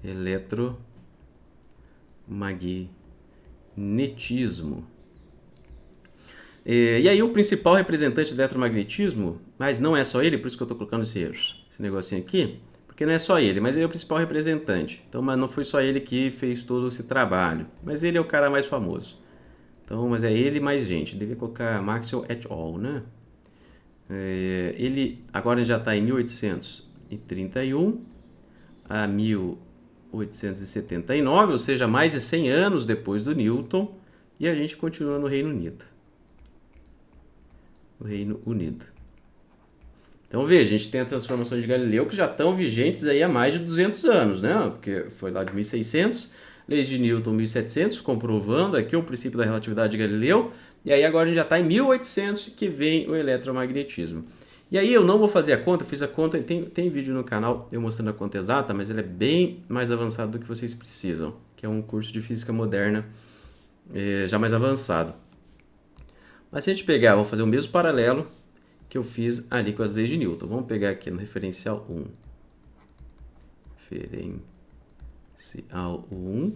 Eletromagnetismo. E aí o principal representante do eletromagnetismo, mas não é só ele, por isso que eu estou colocando esse negocinho aqui, porque não é só ele, mas ele é o principal representante. Então, mas não foi só ele que fez todo esse trabalho, mas ele é o cara mais famoso. Então, mas é ele mais gente. Devia colocar Maxwell et al, né? Ele agora já está em 1831 a 1879, ou seja, mais de 100 anos depois do Newton, e a gente continua no Reino Unido. Então, veja, a gente tem as transformações de Galileu que já estão vigentes aí há mais de 200 anos, né? Porque foi lá de 1600 leis de Newton 1700, comprovando aqui o princípio da relatividade de Galileu. E aí agora a gente já está em 1800 que vem o eletromagnetismo. E aí eu não vou fazer a conta, eu fiz a conta, tem vídeo no canal eu mostrando a conta exata, mas ele é bem mais avançado do que vocês precisam, que é um curso de física moderna já mais avançado. Mas se a gente pegar, vamos fazer o mesmo paralelo que eu fiz ali com as leis de Newton. Vamos pegar aqui no referencial 1. Referencial 1.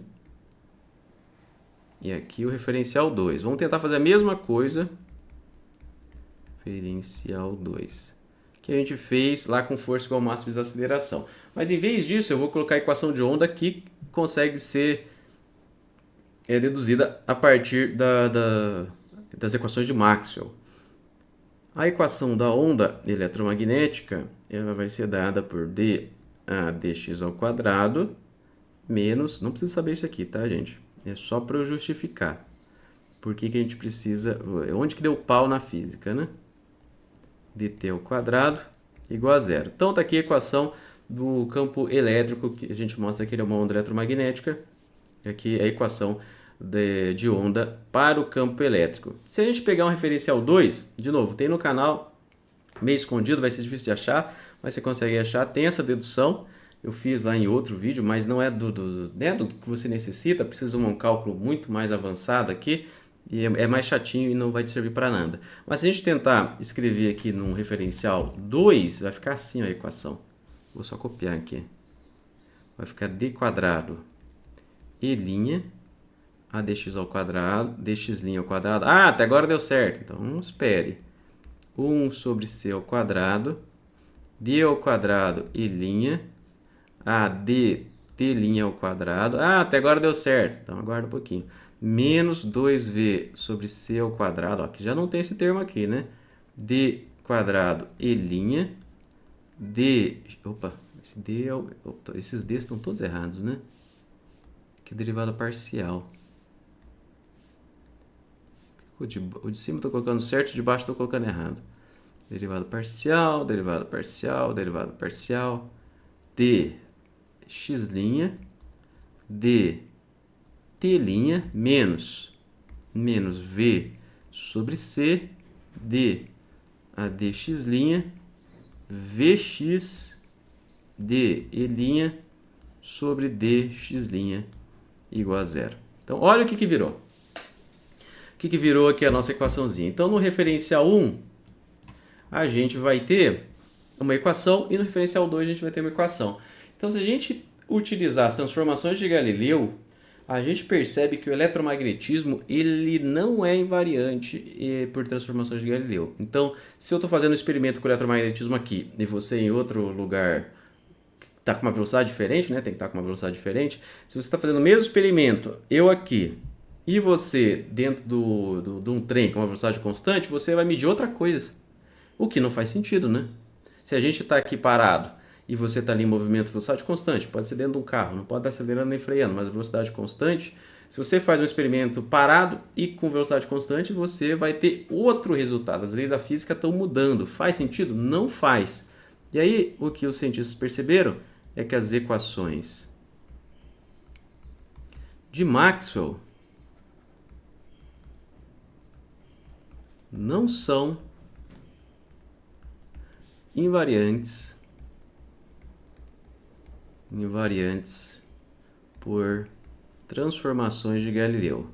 E aqui o referencial 2. Vamos tentar fazer a mesma coisa. Referencial 2. Que a gente fez lá com força igual ao máximo de aceleração. Mas em vez disso, eu vou colocar a equação de onda que consegue ser deduzida a partir das equações de Maxwell. A equação da onda eletromagnética ela vai ser dada por dx ao quadrado menos... Não precisa saber isso aqui, tá, gente? É só para eu justificar. Por que a gente precisa... Onde que deu pau na física, né? dt ao quadrado igual a zero. Então, tá aqui a equação do campo elétrico, que a gente mostra que ele é uma onda eletromagnética. Aqui é a equação de onda para o campo elétrico. Se a gente pegar um referencial 2, de novo, tem no canal, meio escondido, vai ser difícil de achar, mas você consegue achar, tem essa dedução, eu fiz lá em outro vídeo, mas não é do que você necessita, precisa de um cálculo muito mais avançado aqui, e é mais chatinho e não vai te servir para nada. Mas se a gente tentar escrever aqui num referencial 2, vai ficar assim a equação. Vou só copiar aqui. Vai ficar d quadrado e' a dx ao quadrado, dx' ao quadrado. Ah, até agora deu certo. Então, espere. 1 sobre c ao quadrado, d ao quadrado e' a dt' ao quadrado. Ah, até agora deu certo. Então, aguarda um pouquinho. Menos 2v sobre c ao quadrado. Ó, que já não tem esse termo aqui, né? d quadrado e' d... Opa, esses d estão todos errados, né? Que é derivada parcial. O de cima estou colocando certo, o de baixo estou colocando errado. Derivada parcial, derivada parcial, derivada parcial. D x' d t' menos v sobre c d a dx' vx d' sobre dx' igual a zero. Então, olha o que virou. O que virou aqui a nossa equaçãozinha? Então, no referencial 1, a gente vai ter uma equação e no referencial 2 a gente vai ter uma equação. Então, se a gente utilizar as transformações de Galileu, a gente percebe que o eletromagnetismo ele não é invariante por transformações de Galileu. Então, se eu estou fazendo um experimento com o eletromagnetismo aqui e você em outro lugar está com uma velocidade diferente, né? Tem que estar com uma velocidade diferente. Se você está fazendo o mesmo experimento, eu aqui e você dentro de um trem com uma velocidade constante, você vai medir outra coisa. O que não faz sentido, né? Se a gente está aqui parado e você está ali em movimento velocidade constante, pode ser dentro de um carro, não pode estar acelerando nem freando, mas velocidade constante, se você faz um experimento parado e com velocidade constante, você vai ter outro resultado. As leis da física estão mudando. Faz sentido? Não faz. E aí, o que os cientistas perceberam é que as equações de Maxwell não são invariantes por transformações de Galileu.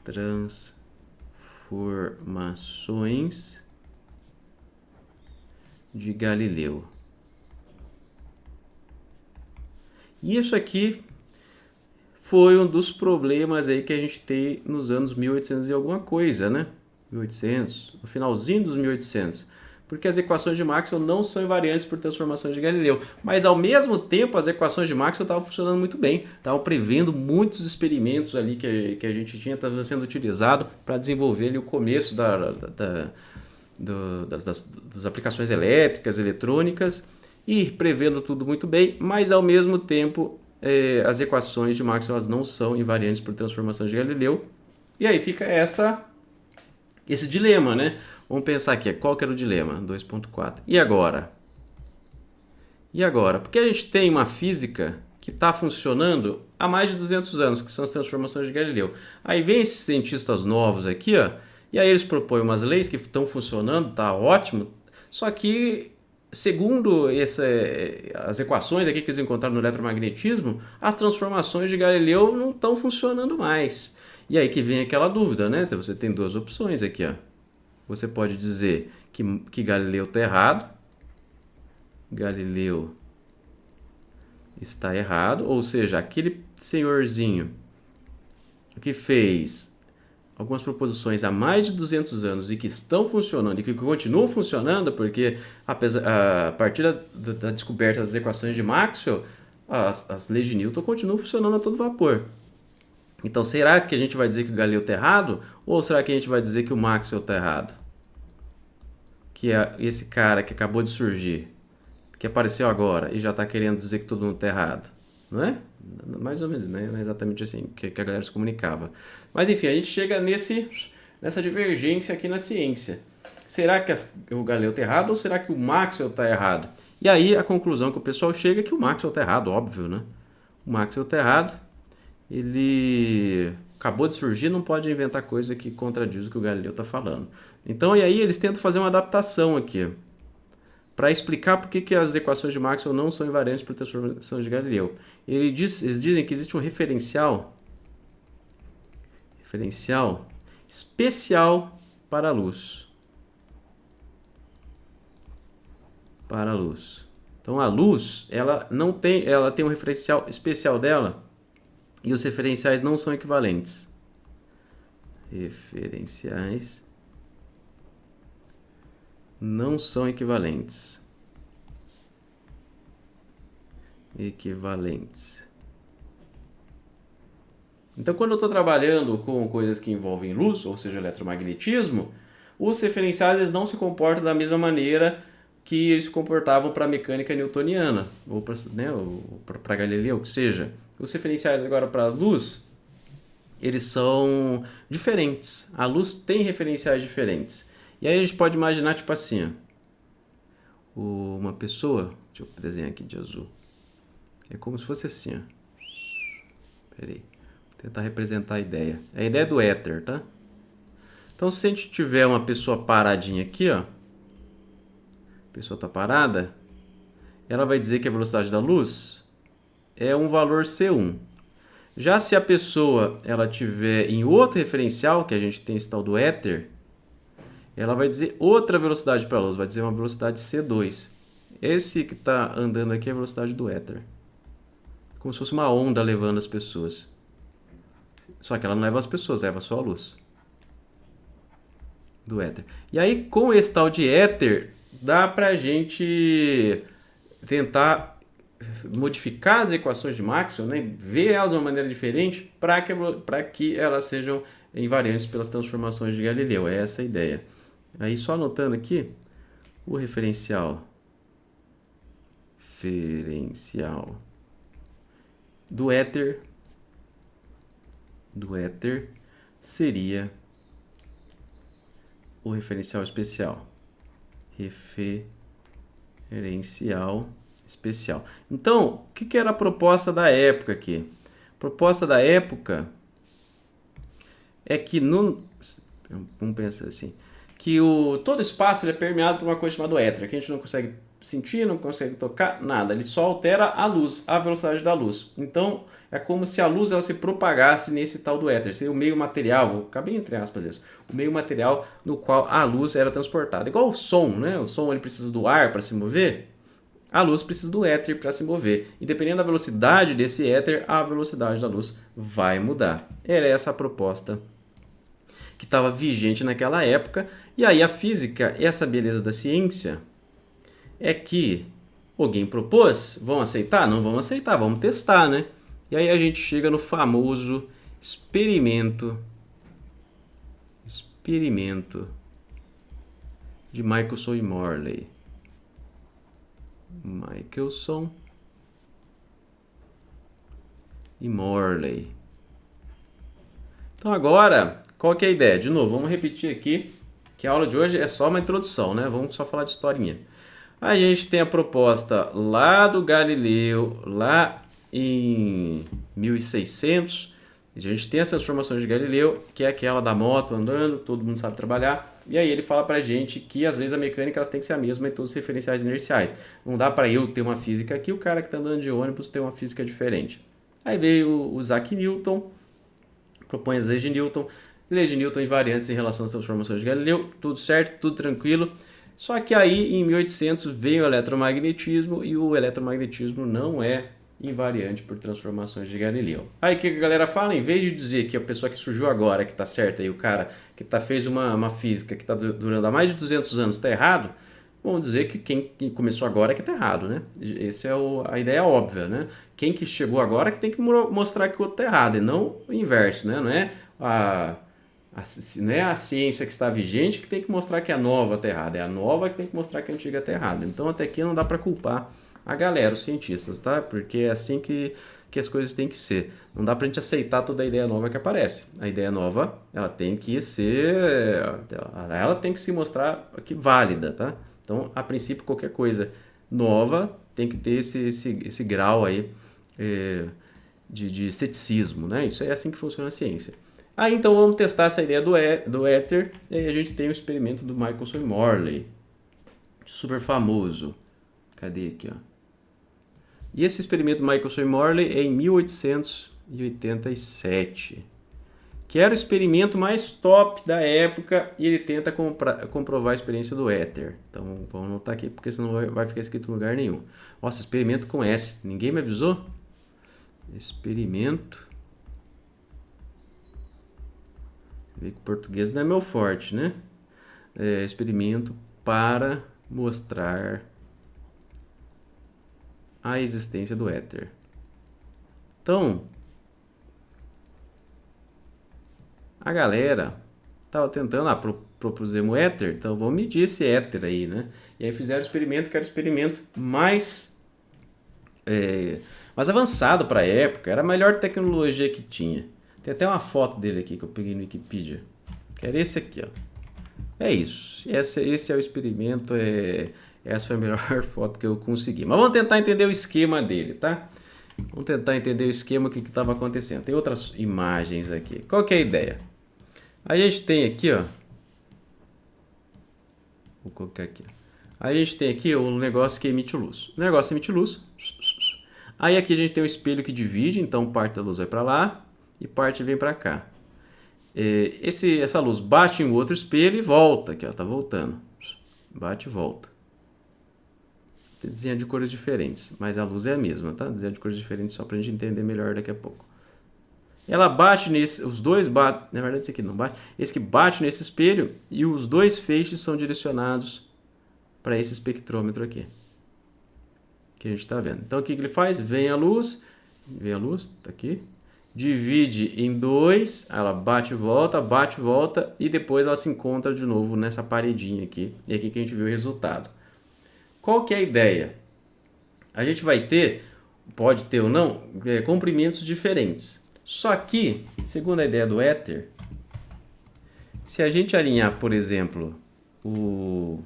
Transformações de Galileu. E isso aqui foi um dos problemas aí que a gente tem nos anos 1800 e alguma coisa, né? 1800, no finalzinho dos 1800. Porque as equações de Maxwell não são invariantes por transformações de Galileu. Mas, ao mesmo tempo, as equações de Maxwell estavam funcionando muito bem. Estavam prevendo muitos experimentos ali que a gente tinha, estava sendo utilizado para desenvolver ali o começo das aplicações elétricas, eletrônicas, e prevendo tudo muito bem, mas, ao mesmo tempo, as equações de Maxwell elas não são invariantes por transformações de Galileu. E aí fica esse dilema, né? Vamos pensar aqui, qual que era o dilema? 2.4. E agora? Porque a gente tem uma física que está funcionando há mais de 200 anos, que são as transformações de Galileu. Aí vem esses cientistas novos aqui, ó, e aí eles propõem umas leis que estão funcionando, tá ótimo, só que segundo as equações aqui que eles encontraram no eletromagnetismo, as transformações de Galileu não estão funcionando mais. E aí que vem aquela dúvida, né? Então você tem duas opções aqui, ó. Você pode dizer que Galileu está errado, Galileu está errado, ou seja, aquele senhorzinho que fez algumas proposições há mais de 200 anos e que estão funcionando e que continuam funcionando, porque a partir da descoberta das equações de Maxwell, as leis de Newton continuam funcionando a todo vapor. Então, será que a gente vai dizer que o Galileu está errado? Ou será que a gente vai dizer que o Maxwell está errado? Que é esse cara que acabou de surgir, que apareceu agora e já está querendo dizer que todo mundo está errado. Não é? Mais ou menos, né? Não é exatamente assim que a galera se comunicava. Mas enfim, a gente chega nessa divergência aqui na ciência. Será que o Galileu está errado ou será que o Maxwell está errado? E aí a conclusão que o pessoal chega é que o Maxwell está errado, óbvio, né? O Maxwell está errado. Ele acabou de surgir, não pode inventar coisa que contradiz o que o Galileu está falando. Então, e aí eles tentam fazer uma adaptação aqui para explicar por que as equações de Maxwell não são invariantes para transformação de Galileu. Eles dizem que existe um referencial especial para a luz. Para a luz. Então a luz, ela tem um referencial especial dela e os referenciais não são equivalentes. Referenciais não são equivalentes. Então, quando eu estou trabalhando com coisas que envolvem luz, ou seja, eletromagnetismo, os referenciais eles não se comportam da mesma maneira que eles se comportavam para a mecânica newtoniana, ou para Galileu, que seja. Os referenciais agora para a luz, eles são diferentes. A luz tem referenciais diferentes. E aí a gente pode imaginar tipo assim, ó, uma pessoa, deixa eu desenhar aqui de azul, é como se fosse assim, ó. Peraí, vou tentar representar a ideia. É a ideia do éter, tá? Então se a gente tiver uma pessoa paradinha aqui, ó, a pessoa está parada, ela vai dizer que a velocidade da luz é um valor C1. Já se a pessoa ela tiver em outro referencial, que a gente tem esse tal do éter, ela vai dizer outra velocidade para a luz, vai dizer uma velocidade C2. Esse que está andando aqui é a velocidade do éter. Como se fosse uma onda levando as pessoas. Só que ela não leva as pessoas, leva só a luz. Do éter. E aí, com esse tal de éter, dá para a gente tentar modificar as equações de Maxwell, né? Ver elas de uma maneira diferente para que elas sejam invariantes pelas transformações de Galileu. É essa a ideia. Aí só anotando aqui o referencial do éter seria o referencial especial. Referencial especial. Então, o que era a proposta da época aqui? A proposta da época é que vamos pensar assim, que todo espaço ele é permeado por uma coisa chamada éter, que a gente não consegue sentir, não consegue tocar, nada. Ele só altera a luz, a velocidade da luz. Então, é como se a luz ela se propagasse nesse tal do éter. Seria o meio material, vou ficar bem entre aspas isso, o meio material no qual a luz era transportada. Igual o som, né? O som ele precisa do ar para se mover. A luz precisa do éter para se mover. E dependendo da velocidade desse éter, a velocidade da luz vai mudar. Era essa a proposta que estava vigente naquela época. E aí a física, essa beleza da ciência, é que alguém propôs, vão aceitar? Não vão aceitar, vamos testar, né? E aí a gente chega no famoso experimento de Michelson e Morley. Michelson e Morley. Então agora, qual que é a ideia? De novo, vamos repetir aqui que a aula de hoje é só uma introdução, né? Vamos só falar de historinha. A gente tem a proposta lá do Galileu, lá em 1600, a gente tem as transformações de Galileu, que é aquela da moto andando, todo mundo sabe trabalhar, e aí ele fala pra gente que às vezes a mecânica elas tem que ser a mesma em todos os referenciais inerciais. Não dá para eu ter uma física aqui, o cara que está andando de ônibus ter uma física diferente. Aí veio o Isaac Newton, propõe as leis de Newton, invariantes em relação às transformações de Galileu, tudo certo, tudo tranquilo. Só que aí em 1800 veio o eletromagnetismo e o eletromagnetismo não é invariante por transformações de Galileu. Aí o que a galera fala? Em vez de dizer que a pessoa que surgiu agora, que está certa, e o cara que fez uma física que está durando há mais de 200 anos está errado, vamos dizer que quem começou agora é que está errado, né? Essa é a ideia óbvia, né? Quem que chegou agora é que tem que mostrar que o outro está errado, e não o inverso, né? Não é a ciência que está vigente que tem que mostrar que a nova está errada, é a nova que tem que mostrar que a antiga está errada. Então até aqui não dá para culpar a galera, os cientistas, tá? Porque é assim que as coisas têm que ser. Não dá pra gente aceitar toda a ideia nova que aparece. A ideia nova, ela tem que se mostrar que válida, tá? Então, a princípio, qualquer coisa nova tem que ter esse grau aí de ceticismo, né? Isso é assim que funciona a ciência. Aí, então, vamos testar essa ideia do éter. E aí a gente tem o experimento do Michelson e Morley. Super famoso. Cadê aqui, ó? E esse experimento do Michelson e Morley é em 1887, que era o experimento mais top da época, e ele tenta comprovar a experiência do éter. Então vamos anotar aqui, porque senão vai ficar escrito em lugar nenhum. Nossa, experimento com S. Ninguém me avisou? Experimento. Você vê que o português não é meu forte, né? Experimento para mostrar a existência do éter. Então, a galera estava tentando, propusemos éter, então vamos medir esse éter aí, né? E aí fizeram o experimento, que era o experimento mais avançado para a época, era a melhor tecnologia que tinha. Tem até uma foto dele aqui que eu peguei no Wikipedia, que era esse aqui, ó. É isso, esse é o experimento, essa foi a melhor foto que eu consegui. Mas vamos tentar entender o esquema dele, tá? Vamos tentar entender o esquema, o que estava acontecendo. Tem outras imagens aqui. Qual que é a ideia? A gente tem aqui, ó. Vou colocar aqui. A gente tem aqui um negócio que emite luz. O negócio emite luz. Aí aqui a gente tem um espelho que divide, então parte da luz vai para lá e parte vem para cá. Essa luz bate em outro espelho e volta, aqui ó, tá voltando. Bate e volta. Desenho de cores diferentes, mas a luz é a mesma, tá? Desenho de cores diferentes só pra gente entender melhor daqui a pouco. Ela bate nesse, os dois batem, na verdade esse aqui não bate, esse que bate nesse espelho e os dois feixes são direcionados para esse espectrômetro aqui, que a gente está vendo. Então o que ele faz? Vem a luz, tá aqui, divide em dois, ela bate e volta e depois ela se encontra de novo nessa paredinha aqui, e aqui que a gente viu o resultado. Qual que é a ideia? A gente vai ter, pode ter ou não, comprimentos diferentes. Só que, segundo a ideia do éter, se a gente alinhar, por exemplo, o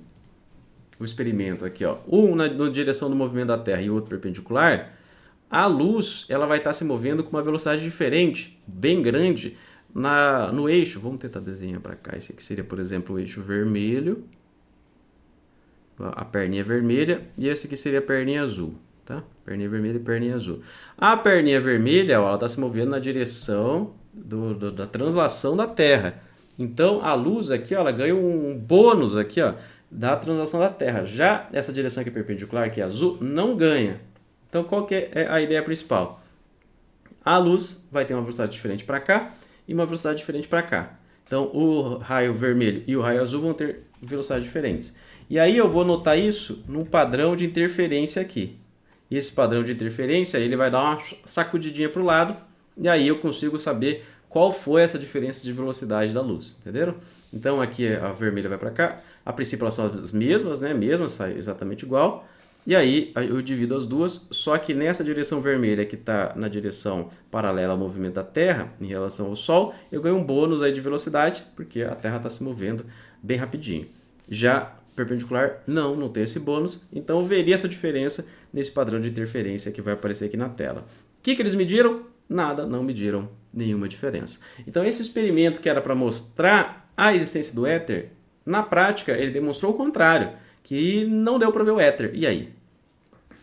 experimento aqui, ó, um na direção do movimento da Terra e outro perpendicular, a luz ela vai estar se movendo com uma velocidade diferente, bem grande, no eixo. Vamos tentar desenhar para cá. Esse aqui seria, por exemplo, o eixo vermelho. A perninha vermelha, e esse aqui seria a perninha azul, tá? Perninha vermelha e perninha azul. A perninha vermelha, ó, ela está se movendo na direção da translação da Terra. Então, a luz aqui, ó, ela ganha um bônus aqui, ó, da translação da Terra. Já essa direção aqui perpendicular, que é azul, não ganha. Então, qual que é a ideia principal? A luz vai ter uma velocidade diferente para cá e uma velocidade diferente para cá. Então, o raio vermelho e o raio azul vão ter velocidades diferentes. E aí eu vou notar isso num padrão de interferência aqui. E esse padrão de interferência ele vai dar uma sacudidinha para o lado e aí eu consigo saber qual foi essa diferença de velocidade da luz, entenderam? Então aqui a vermelha vai para cá, a princípio elas são as mesmas, né? Mesmas, sai exatamente igual. E aí eu divido as duas, só que nessa direção vermelha que está na direção paralela ao movimento da Terra em relação ao Sol, eu ganho um bônus aí de velocidade, porque a Terra está se movendo bem rapidinho. Já perpendicular? Não, não tem esse bônus. Então eu veria essa diferença nesse padrão de interferência que vai aparecer aqui na tela. O que eles mediram? Nada, não mediram nenhuma diferença. Então esse experimento que era para mostrar a existência do éter, na prática ele demonstrou o contrário, que não deu para ver o éter. E aí?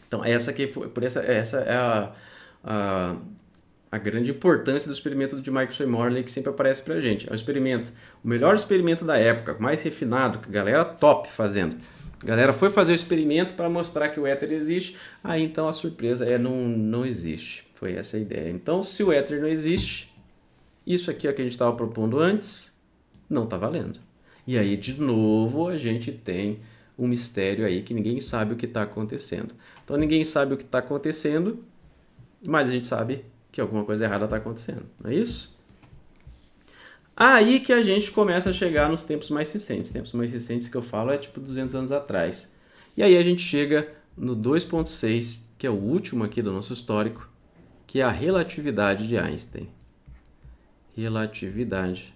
Então essa é a grande importância do experimento de Michelson e Morley que sempre aparece pra gente. É o melhor experimento da época, mais refinado, que a galera top fazendo. A galera foi fazer o experimento para mostrar que o éter existe, aí então a surpresa é não existe. Foi essa a ideia. Então, se o éter não existe, isso aqui é o que a gente estava propondo antes, não está valendo. E aí, de novo, a gente tem um mistério aí que ninguém sabe o que está acontecendo. Então, ninguém sabe o que está acontecendo, mas a gente sabe que alguma coisa errada está acontecendo, não é isso? Aí que a gente começa a chegar nos tempos mais recentes. Tempos mais recentes que eu falo é tipo 200 anos atrás. E aí a gente chega no 2.6, que é o último aqui do nosso histórico, que é a relatividade de Einstein. Relatividade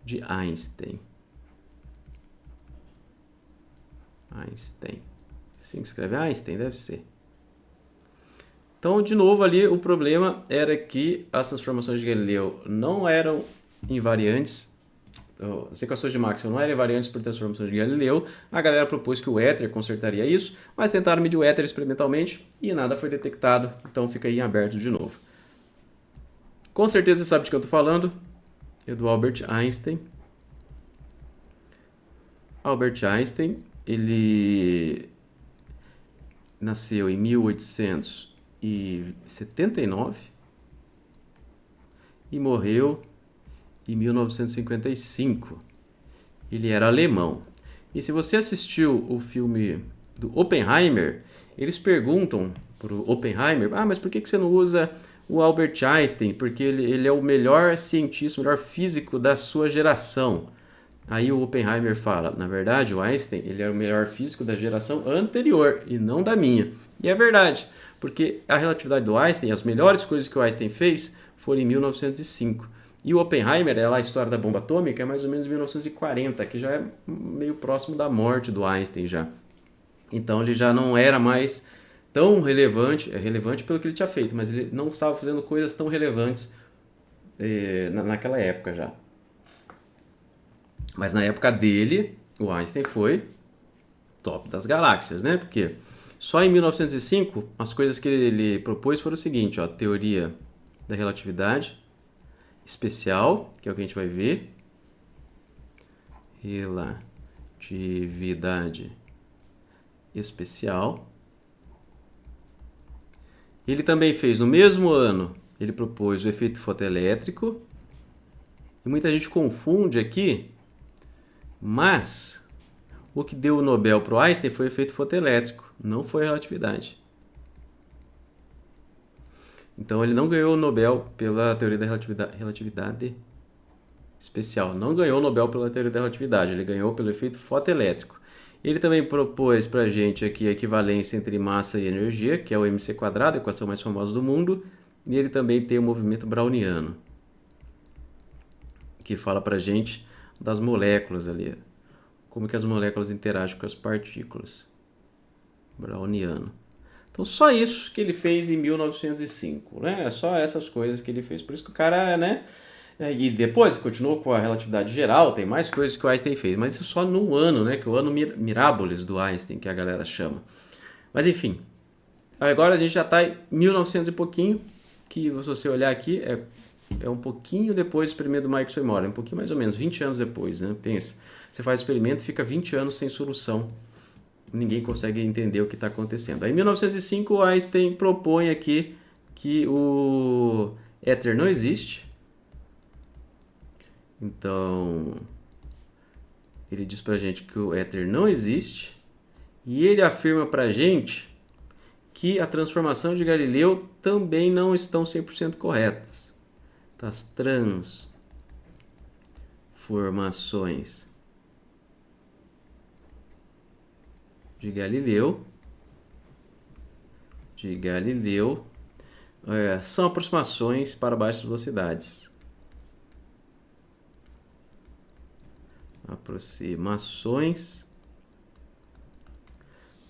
de Einstein. Einstein. Assim que escreve Einstein, deve ser. Então, de novo ali, o problema era que as transformações de Galileu não eram invariantes, as equações de Maxwell não eram invariantes por transformações de Galileu. A galera propôs que o éter consertaria isso, mas tentaram medir o éter experimentalmente e nada foi detectado, então fica aí em aberto de novo. Com certeza você sabe de que eu estou falando, é do Albert Einstein. Albert Einstein, ele nasceu em 1879 e morreu em 1955. Ele era alemão. E se você assistiu o filme do Oppenheimer, eles perguntam para o Oppenheimer, mas por que você não usa o Albert Einstein? Porque ele é o melhor cientista, o melhor físico da sua geração. Aí o Oppenheimer fala, na verdade o Einstein ele era o melhor físico da geração anterior e não da minha. E é verdade, porque a relatividade do Einstein, as melhores coisas que o Einstein fez foram em 1905. E o Oppenheimer, a história da bomba atômica, é mais ou menos 1940, que já é meio próximo da morte do Einstein já. Então ele já não era mais tão relevante, é relevante pelo que ele tinha feito, mas ele não estava fazendo coisas tão relevantes naquela época já. Mas na época dele, o Einstein foi top das galáxias, né? Porque só em 1905, as coisas que ele propôs foram o seguinte, ó, teoria da relatividade especial, que é o que a gente vai ver. Relatividade especial. Ele também fez, no mesmo ano, ele propôs o efeito fotoelétrico. E muita gente confunde aqui, mas o que deu o Nobel para o Einstein foi o efeito fotoelétrico, não foi a relatividade. Então ele não ganhou o Nobel pela teoria da relatividade especial. Não ganhou o Nobel pela teoria da relatividade, ele ganhou pelo efeito fotoelétrico. Ele também propôs para a gente aqui a equivalência entre massa e energia, que é o mc², a equação mais famosa do mundo. E ele também tem o movimento browniano, que fala para a gente das moléculas ali. Como que as moléculas interagem com as partículas. Browniano. Então, só isso que ele fez em 1905, né? Só essas coisas que ele fez. Por isso que o cara, né? E depois continuou com a relatividade geral, tem mais coisas que o Einstein fez. Mas isso só num ano, né? Que é o ano Mirabilis do Einstein, que a galera chama. Mas enfim, agora a gente já está em 1900 e pouquinho, que se você olhar aqui, é um pouquinho depois do experimento do Michelson e Morley, um pouquinho mais ou menos, 20 anos depois, né? Pensa, você faz o experimento, fica 20 anos sem solução. Ninguém consegue entender o que está acontecendo. Aí, em 1905, o Einstein propõe aqui que o éter não existe. Então, ele diz pra gente que o éter não existe. E ele afirma pra gente que a transformação de Galileu também não estão 100% corretas. As transformações de Galileu são aproximações para baixas velocidades. Aproximações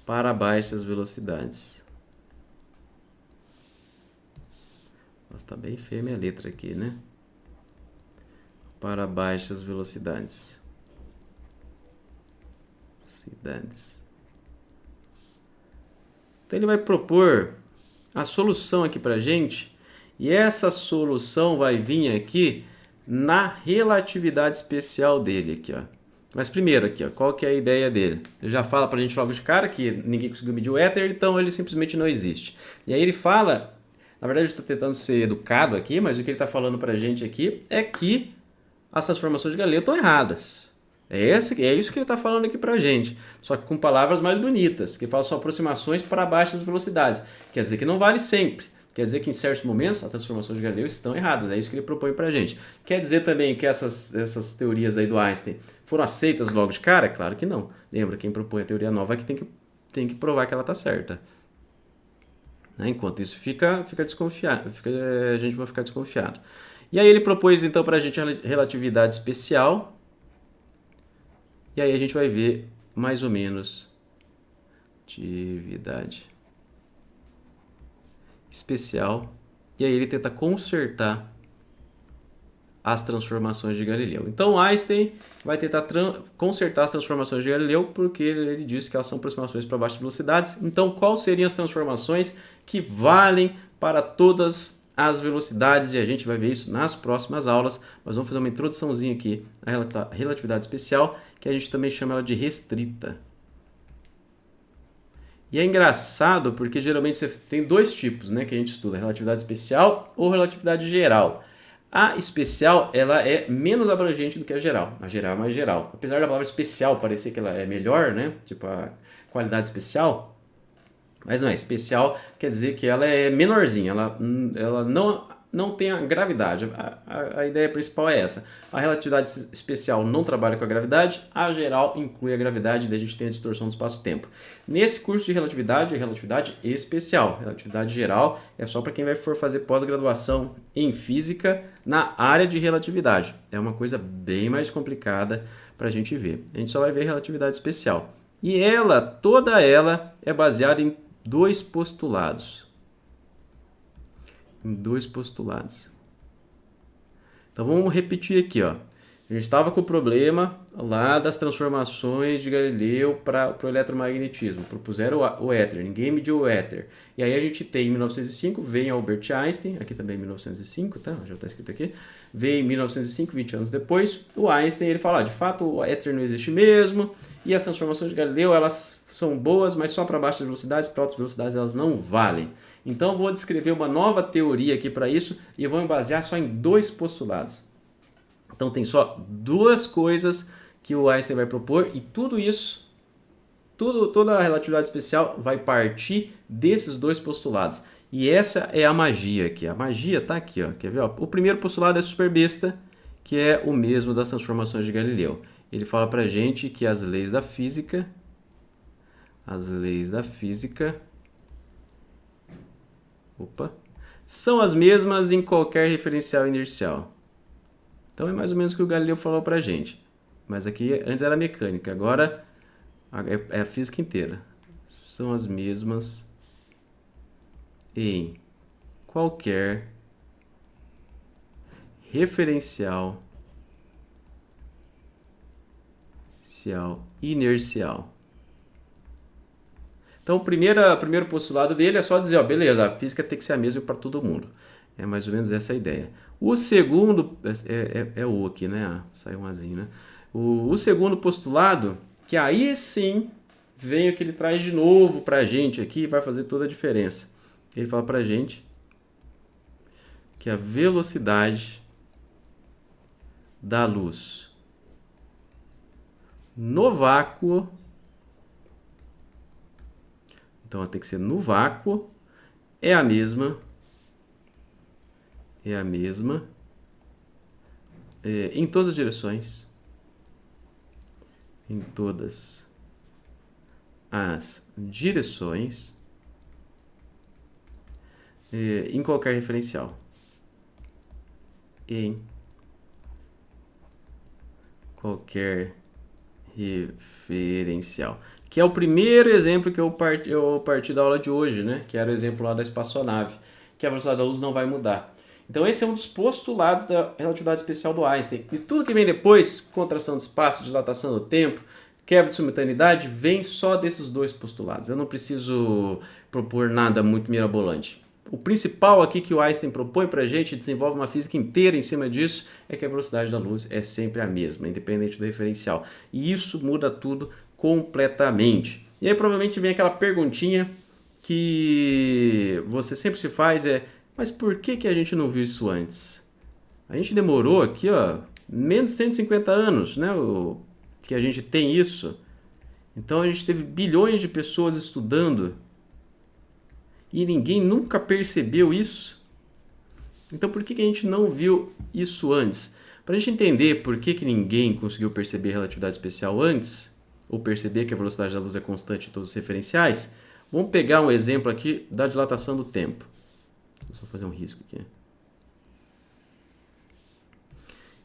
para baixas velocidades. Nossa, tá bem feia minha letra aqui, né? Para baixas velocidades. Então ele vai propor a solução aqui pra gente, e essa solução vai vir aqui na relatividade especial dele aqui, ó. Mas primeiro aqui, ó, qual que é a ideia dele? Ele já fala pra gente logo de cara que ninguém conseguiu medir o éter, então ele simplesmente não existe. E aí ele fala, na verdade eu estou tentando ser educado aqui, mas o que ele está falando pra gente aqui é que as transformações de Galileu estão erradas. É isso que ele está falando aqui pra gente, só que com palavras mais bonitas, que falam só aproximações para baixas velocidades. Quer dizer que não vale sempre. Quer dizer que em certos momentos as transformações de Galileu estão erradas. É isso que ele propõe pra gente. Quer dizer também que essas teorias aí do Einstein foram aceitas logo de cara? Claro que não. Lembra, quem propõe a teoria nova é que tem que provar que ela está certa. Enquanto isso fica desconfiado, a gente vai ficar desconfiado. E aí ele propôs então pra gente a relatividade especial. E aí a gente vai ver mais ou menos atividade especial. E aí ele tenta consertar as transformações de Galileu. Então Einstein vai tentar consertar as transformações de Galileu porque ele disse que elas são aproximações para baixas velocidades. Então quais seriam as transformações que valem para todas as velocidades? E a gente vai ver isso nas próximas aulas. Mas vamos fazer uma introduçãozinha aqui à relatividade especial, que a gente também chama ela de restrita. E é engraçado porque geralmente você tem dois tipos, né, que a gente estuda, relatividade especial ou relatividade geral. A especial, ela é menos abrangente do que a geral. A geral é mais geral. Apesar da palavra especial parecer que ela é melhor, né, tipo a qualidade especial, mas não é. Especial quer dizer que ela é menorzinha, ela não tem a gravidade. A ideia principal é essa. A relatividade especial não trabalha com a gravidade, a geral inclui a gravidade, daí a gente tem a distorção do espaço-tempo. Nesse curso de relatividade, é relatividade especial. Relatividade geral é só para quem for fazer pós-graduação em física na área de relatividade. É uma coisa bem mais complicada para a gente ver. A gente só vai ver relatividade especial. E toda ela é baseada em dois postulados. Então vamos repetir aqui, ó. A gente estava com o problema lá das transformações de Galileu para o eletromagnetismo. Propuseram o éter, ninguém mediu o éter. E aí a gente tem em 1905, vem Albert Einstein, aqui também 1905, tá? Já está escrito aqui. Vem em 1905, 20 anos depois, o Einstein ele fala, de fato o éter não existe mesmo, e as transformações de Galileu elas são boas, mas só para baixas velocidades, para altas velocidades elas não valem. Então vou descrever uma nova teoria aqui para isso e eu vou me basear só em dois postulados. Então tem só duas coisas que o Einstein vai propor e tudo isso, toda a relatividade especial vai partir desses dois postulados. E essa é a magia aqui. A magia está aqui, ó. Quer ver? Ó? O primeiro postulado é super besta, que é o mesmo das transformações de Galileu. Ele fala pra gente que as leis da física são as mesmas em qualquer referencial inercial. Então é mais ou menos o que o Galileu falou pra gente. Mas aqui antes era mecânica, agora é a física inteira. São as mesmas em qualquer referencial inercial. Então o primeiro postulado dele é só dizer, ó, beleza, a física tem que ser a mesma para todo mundo. É mais ou menos essa a ideia. O segundo, é o aqui, né? Saiu um azinho, né? O segundo postulado, que aí sim vem o que ele traz de novo pra gente aqui e vai fazer toda a diferença. Ele fala pra gente que a velocidade da luz no vácuo, então tem que ser no vácuo, é a mesma em todas as direções, em qualquer referencial, em qualquer referencial. Que é o primeiro exemplo que eu parti da aula de hoje, né? Que era o exemplo lá da espaçonave, que a velocidade da luz não vai mudar. Então esse é um dos postulados da relatividade especial do Einstein. E tudo que vem depois, contração do espaço, dilatação do tempo, quebra de simultaneidade, vem só desses dois postulados. Eu não preciso propor nada muito mirabolante. O principal aqui que o Einstein propõe para a gente, desenvolve uma física inteira em cima disso, é que a velocidade da luz é sempre a mesma, independente do referencial. E isso muda tudo completamente. E aí provavelmente vem aquela perguntinha que você sempre se faz, mas por que a gente não viu isso antes? A gente demorou aqui, ó, menos de 150 anos, né, que a gente tem isso. Então a gente teve bilhões de pessoas estudando e ninguém nunca percebeu isso. Então por que a gente não viu isso antes? Para a gente entender por que ninguém conseguiu perceber a relatividade especial antes, ou perceber que a velocidade da luz é constante em todos os referenciais, vamos pegar um exemplo aqui da dilatação do tempo. Vou só fazer um risco aqui.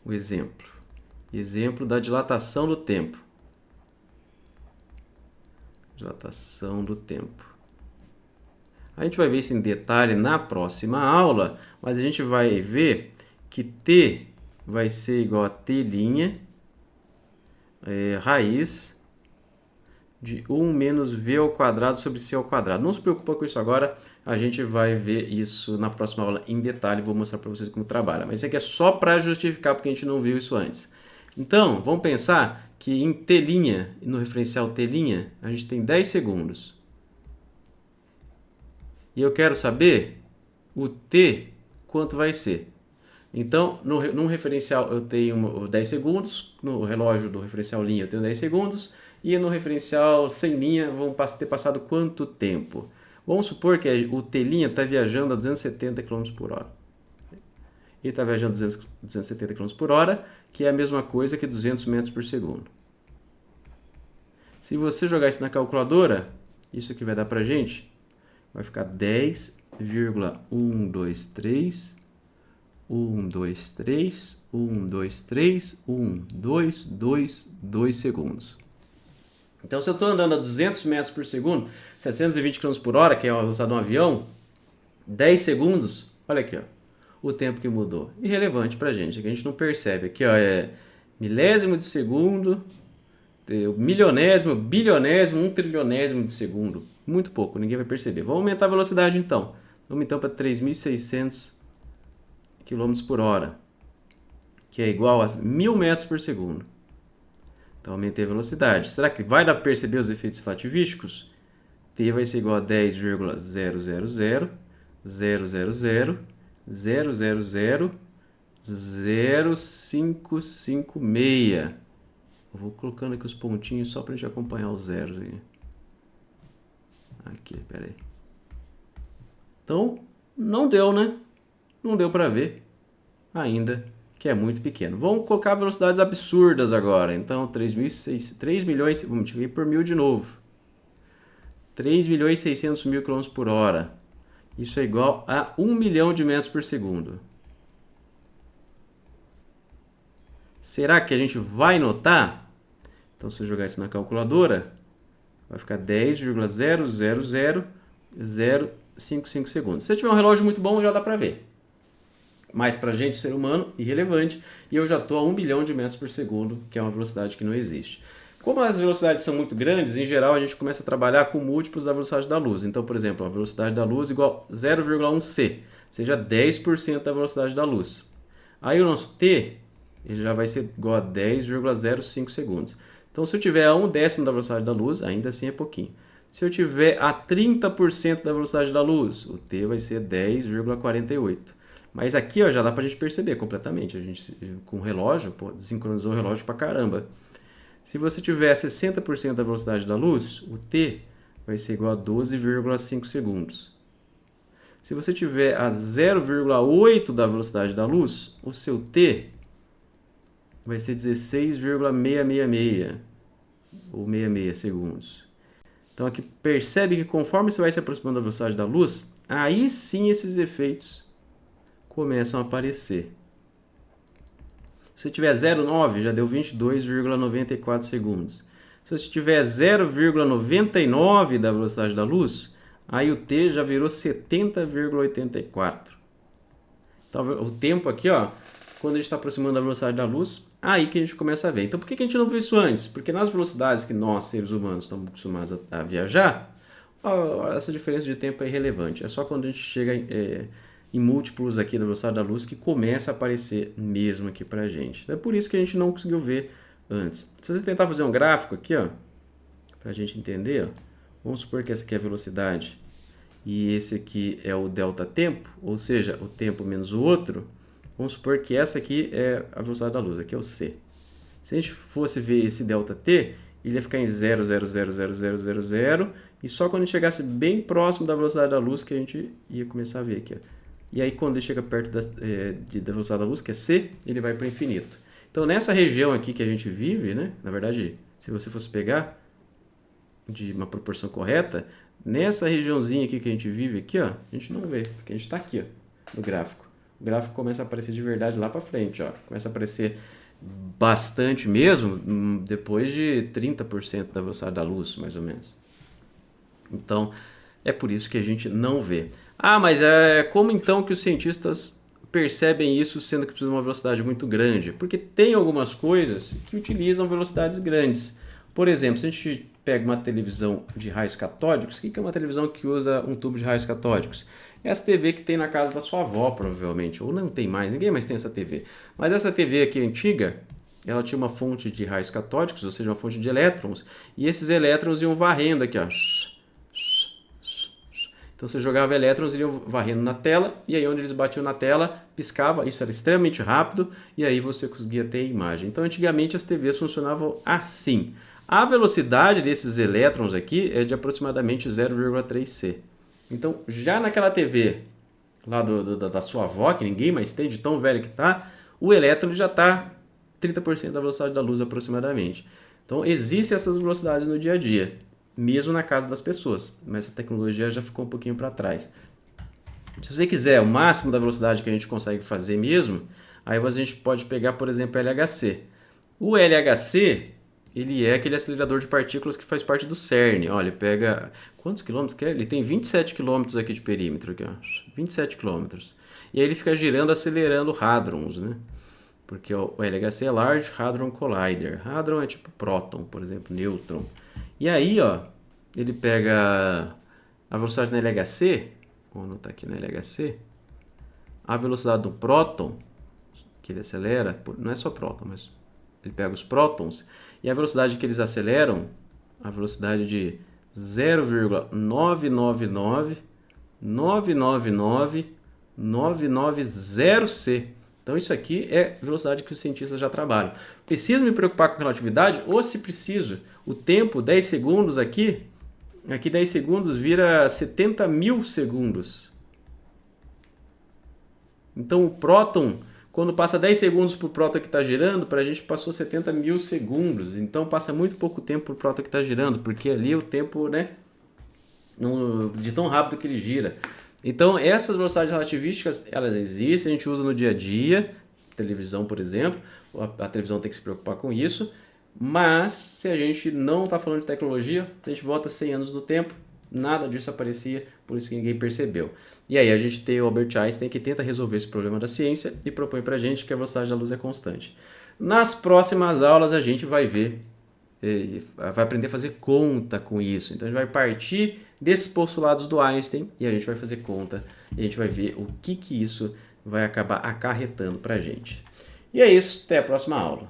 O exemplo. Exemplo da dilatação do tempo. Dilatação do tempo. A gente vai ver isso em detalhe na próxima aula, mas a gente vai ver que T vai ser igual a T' raiz de 1 menos V ao quadrado sobre C ao quadrado. Não se preocupa com isso agora, a gente vai ver isso na próxima aula em detalhe, vou mostrar para vocês como trabalha. Mas isso aqui é só para justificar porque a gente não viu isso antes. Então, vamos pensar que em T', no referencial T', a gente tem 10 segundos. E eu quero saber o T quanto vai ser. Então, num referencial eu tenho 10 segundos, no relógio do referencial linha eu tenho 10 segundos, e no referencial sem linha vão ter passado quanto tempo? Vamos supor que o T' está viajando a 270 km por hora. Ele está viajando a 270 km por hora, que é a mesma coisa que 200 metros por segundo. Se você jogar isso na calculadora, isso aqui vai dar para a gente, vai ficar 10,123, 123, 123, 122 segundos. Então, se eu estou andando a 200 metros por segundo, 720 km por hora, que é a velocidade de um avião, 10 segundos, olha aqui, ó, o tempo que mudou. Irrelevante para a gente, que a gente não percebe. Aqui ó, é milésimo de segundo, milionésimo, bilionésimo, 1 trilionésimo de segundo. Muito pouco, ninguém vai perceber. Vamos aumentar a velocidade então. Vamos então para 3.600 km por hora, que é igual a 1.000 metros por segundo. Então aumentei a velocidade. Será que vai dar para perceber os efeitos relativísticos? T vai ser igual a 10,000,000,000,0556. Eu vou colocando aqui os pontinhos só para a gente acompanhar os zeros aí. Aqui, peraí. Então, não deu, né? Não deu para ver ainda, que é muito pequeno. Vamos colocar velocidades absurdas agora. Então, 3 milhões, vamos dividir por 1.000 de novo. 3.600.000 km por hora. Isso é igual a 1 milhão de metros por segundo. Será que a gente vai notar? Então, se eu jogar isso na calculadora, vai ficar 10,000,055 segundos. Se eu tiver um relógio muito bom, já dá para ver. Mas para a gente, ser humano, irrelevante. E eu já estou a 1 bilhão de metros por segundo, que é uma velocidade que não existe. Como as velocidades são muito grandes, em geral a gente começa a trabalhar com múltiplos da velocidade da luz. Então, por exemplo, a velocidade da luz igual a 0,1 c, seja 10% da velocidade da luz. Aí o nosso t ele já vai ser igual a 10,05 segundos. Então, se eu tiver a 1/10 da velocidade da luz, ainda assim é pouquinho. Se eu tiver a 30% da velocidade da luz, o t vai ser 10,48. Mas aqui ó, já dá para a gente perceber completamente. A gente, com o relógio, desincronizou o relógio pra caramba. Se você tiver 60% da velocidade da luz, o t vai ser igual a 12,5 segundos. Se você tiver a 0,8 da velocidade da luz, o seu t vai ser 16,666 ou 66 segundos. Então aqui percebe que conforme você vai se aproximando da velocidade da luz, aí sim esses efeitos começam a aparecer. Se você tiver 0,9, já deu 22,94 segundos. Se você tiver 0,99 da velocidade da luz, aí o t já virou 70,84. Então, o tempo aqui, ó, quando a gente está aproximando da velocidade da luz, aí que a gente começa a ver. Então, por que a gente não viu isso antes? Porque nas velocidades que nós, seres humanos, estamos acostumados a viajar, essa diferença de tempo é irrelevante. É só quando a gente chega em múltiplos aqui da velocidade da luz que começa a aparecer mesmo aqui pra gente. É por isso que a gente não conseguiu ver antes. Se você tentar fazer um gráfico aqui, ó, pra gente entender, ó, vamos supor que essa aqui é a velocidade e esse aqui é o delta tempo, ou seja, o tempo menos o outro. Vamos supor que essa aqui é a velocidade da luz, aqui é o c. Se a gente fosse ver esse ΔT, ele ia ficar em 0,00000, e só quando ele chegasse bem próximo da velocidade da luz que a gente ia começar a ver aqui. Ó. E aí quando ele chega perto da velocidade da luz, que é c, ele vai para o infinito. Então nessa região aqui que a gente vive, né, na verdade, se você fosse pegar de uma proporção correta, nessa regiãozinha aqui que a gente vive aqui, ó, a gente não vê, porque a gente está aqui, ó, no gráfico. O gráfico começa a aparecer de verdade lá para frente, ó. Começa a aparecer bastante mesmo depois de 30% da velocidade da luz, mais ou menos. Então, é por isso que a gente não vê. Ah, mas como então que os cientistas percebem isso sendo que precisa de uma velocidade muito grande? Porque tem algumas coisas que utilizam velocidades grandes. Por exemplo, se a gente pega uma televisão de raios catódicos, o que é uma televisão que usa um tubo de raios catódicos? Essa TV que tem na casa da sua avó, provavelmente, ou não tem mais, ninguém mais tem essa TV. Mas essa TV aqui antiga, ela tinha uma fonte de raios catódicos, ou seja, uma fonte de elétrons, e esses elétrons iam varrendo aqui, ó. Então você jogava elétrons, eles iam varrendo na tela, e aí onde eles batiam na tela, piscava, isso era extremamente rápido, e aí você conseguia ter a imagem. Então antigamente as TVs funcionavam assim. A velocidade desses elétrons aqui é de aproximadamente 0,3 C. Então, já naquela TV lá da sua avó, que ninguém mais tem, de tão velho que está, o elétron já está 30% da velocidade da luz aproximadamente. Então, existem essas velocidades no dia a dia, mesmo na casa das pessoas, mas a tecnologia já ficou um pouquinho para trás. Se você quiser o máximo da velocidade que a gente consegue fazer mesmo, aí a gente pode pegar, por exemplo, o LHC. O LHC... ele é aquele acelerador de partículas que faz parte do CERN. Olha, ele pega... quantos quilômetros que é? Ele tem 27 quilômetros aqui de perímetro. Aqui, ó. 27 quilômetros. E aí ele fica girando, acelerando hadrons, né? Porque o LHC é Large Hadron Collider. Hadron é tipo próton, por exemplo, nêutron. E aí, ó, ele pega a velocidade no LHC. Vou anotar aqui no LHC. A velocidade do próton, que ele acelera, não é só próton, mas ele pega os prótons, e a velocidade que eles aceleram, a velocidade de 0,99999990C. Então isso aqui é a velocidade que os cientistas já trabalham. Preciso me preocupar com relatividade? Ou se preciso, o tempo, 10 segundos aqui 10 segundos vira 70 mil segundos. Então o próton... quando passa 10 segundos para o próton que está girando, para a gente passou 70 mil segundos. Então passa muito pouco tempo para o próton que está girando, porque ali o tempo, né, de tão rápido que ele gira. Então essas velocidades relativísticas, elas existem, a gente usa no dia a dia, televisão, por exemplo, a televisão tem que se preocupar com isso, mas se a gente não está falando de tecnologia, a gente volta 100 anos no tempo, nada disso aparecia, por isso que ninguém percebeu. E aí a gente tem o Albert Einstein que tenta resolver esse problema da ciência e propõe pra gente que a velocidade da luz é constante. Nas próximas aulas a gente vai ver, vai aprender a fazer conta com isso. Então a gente vai partir desses postulados do Einstein e a gente vai fazer conta e a gente vai ver o que isso vai acabar acarretando pra gente. E é isso, até a próxima aula.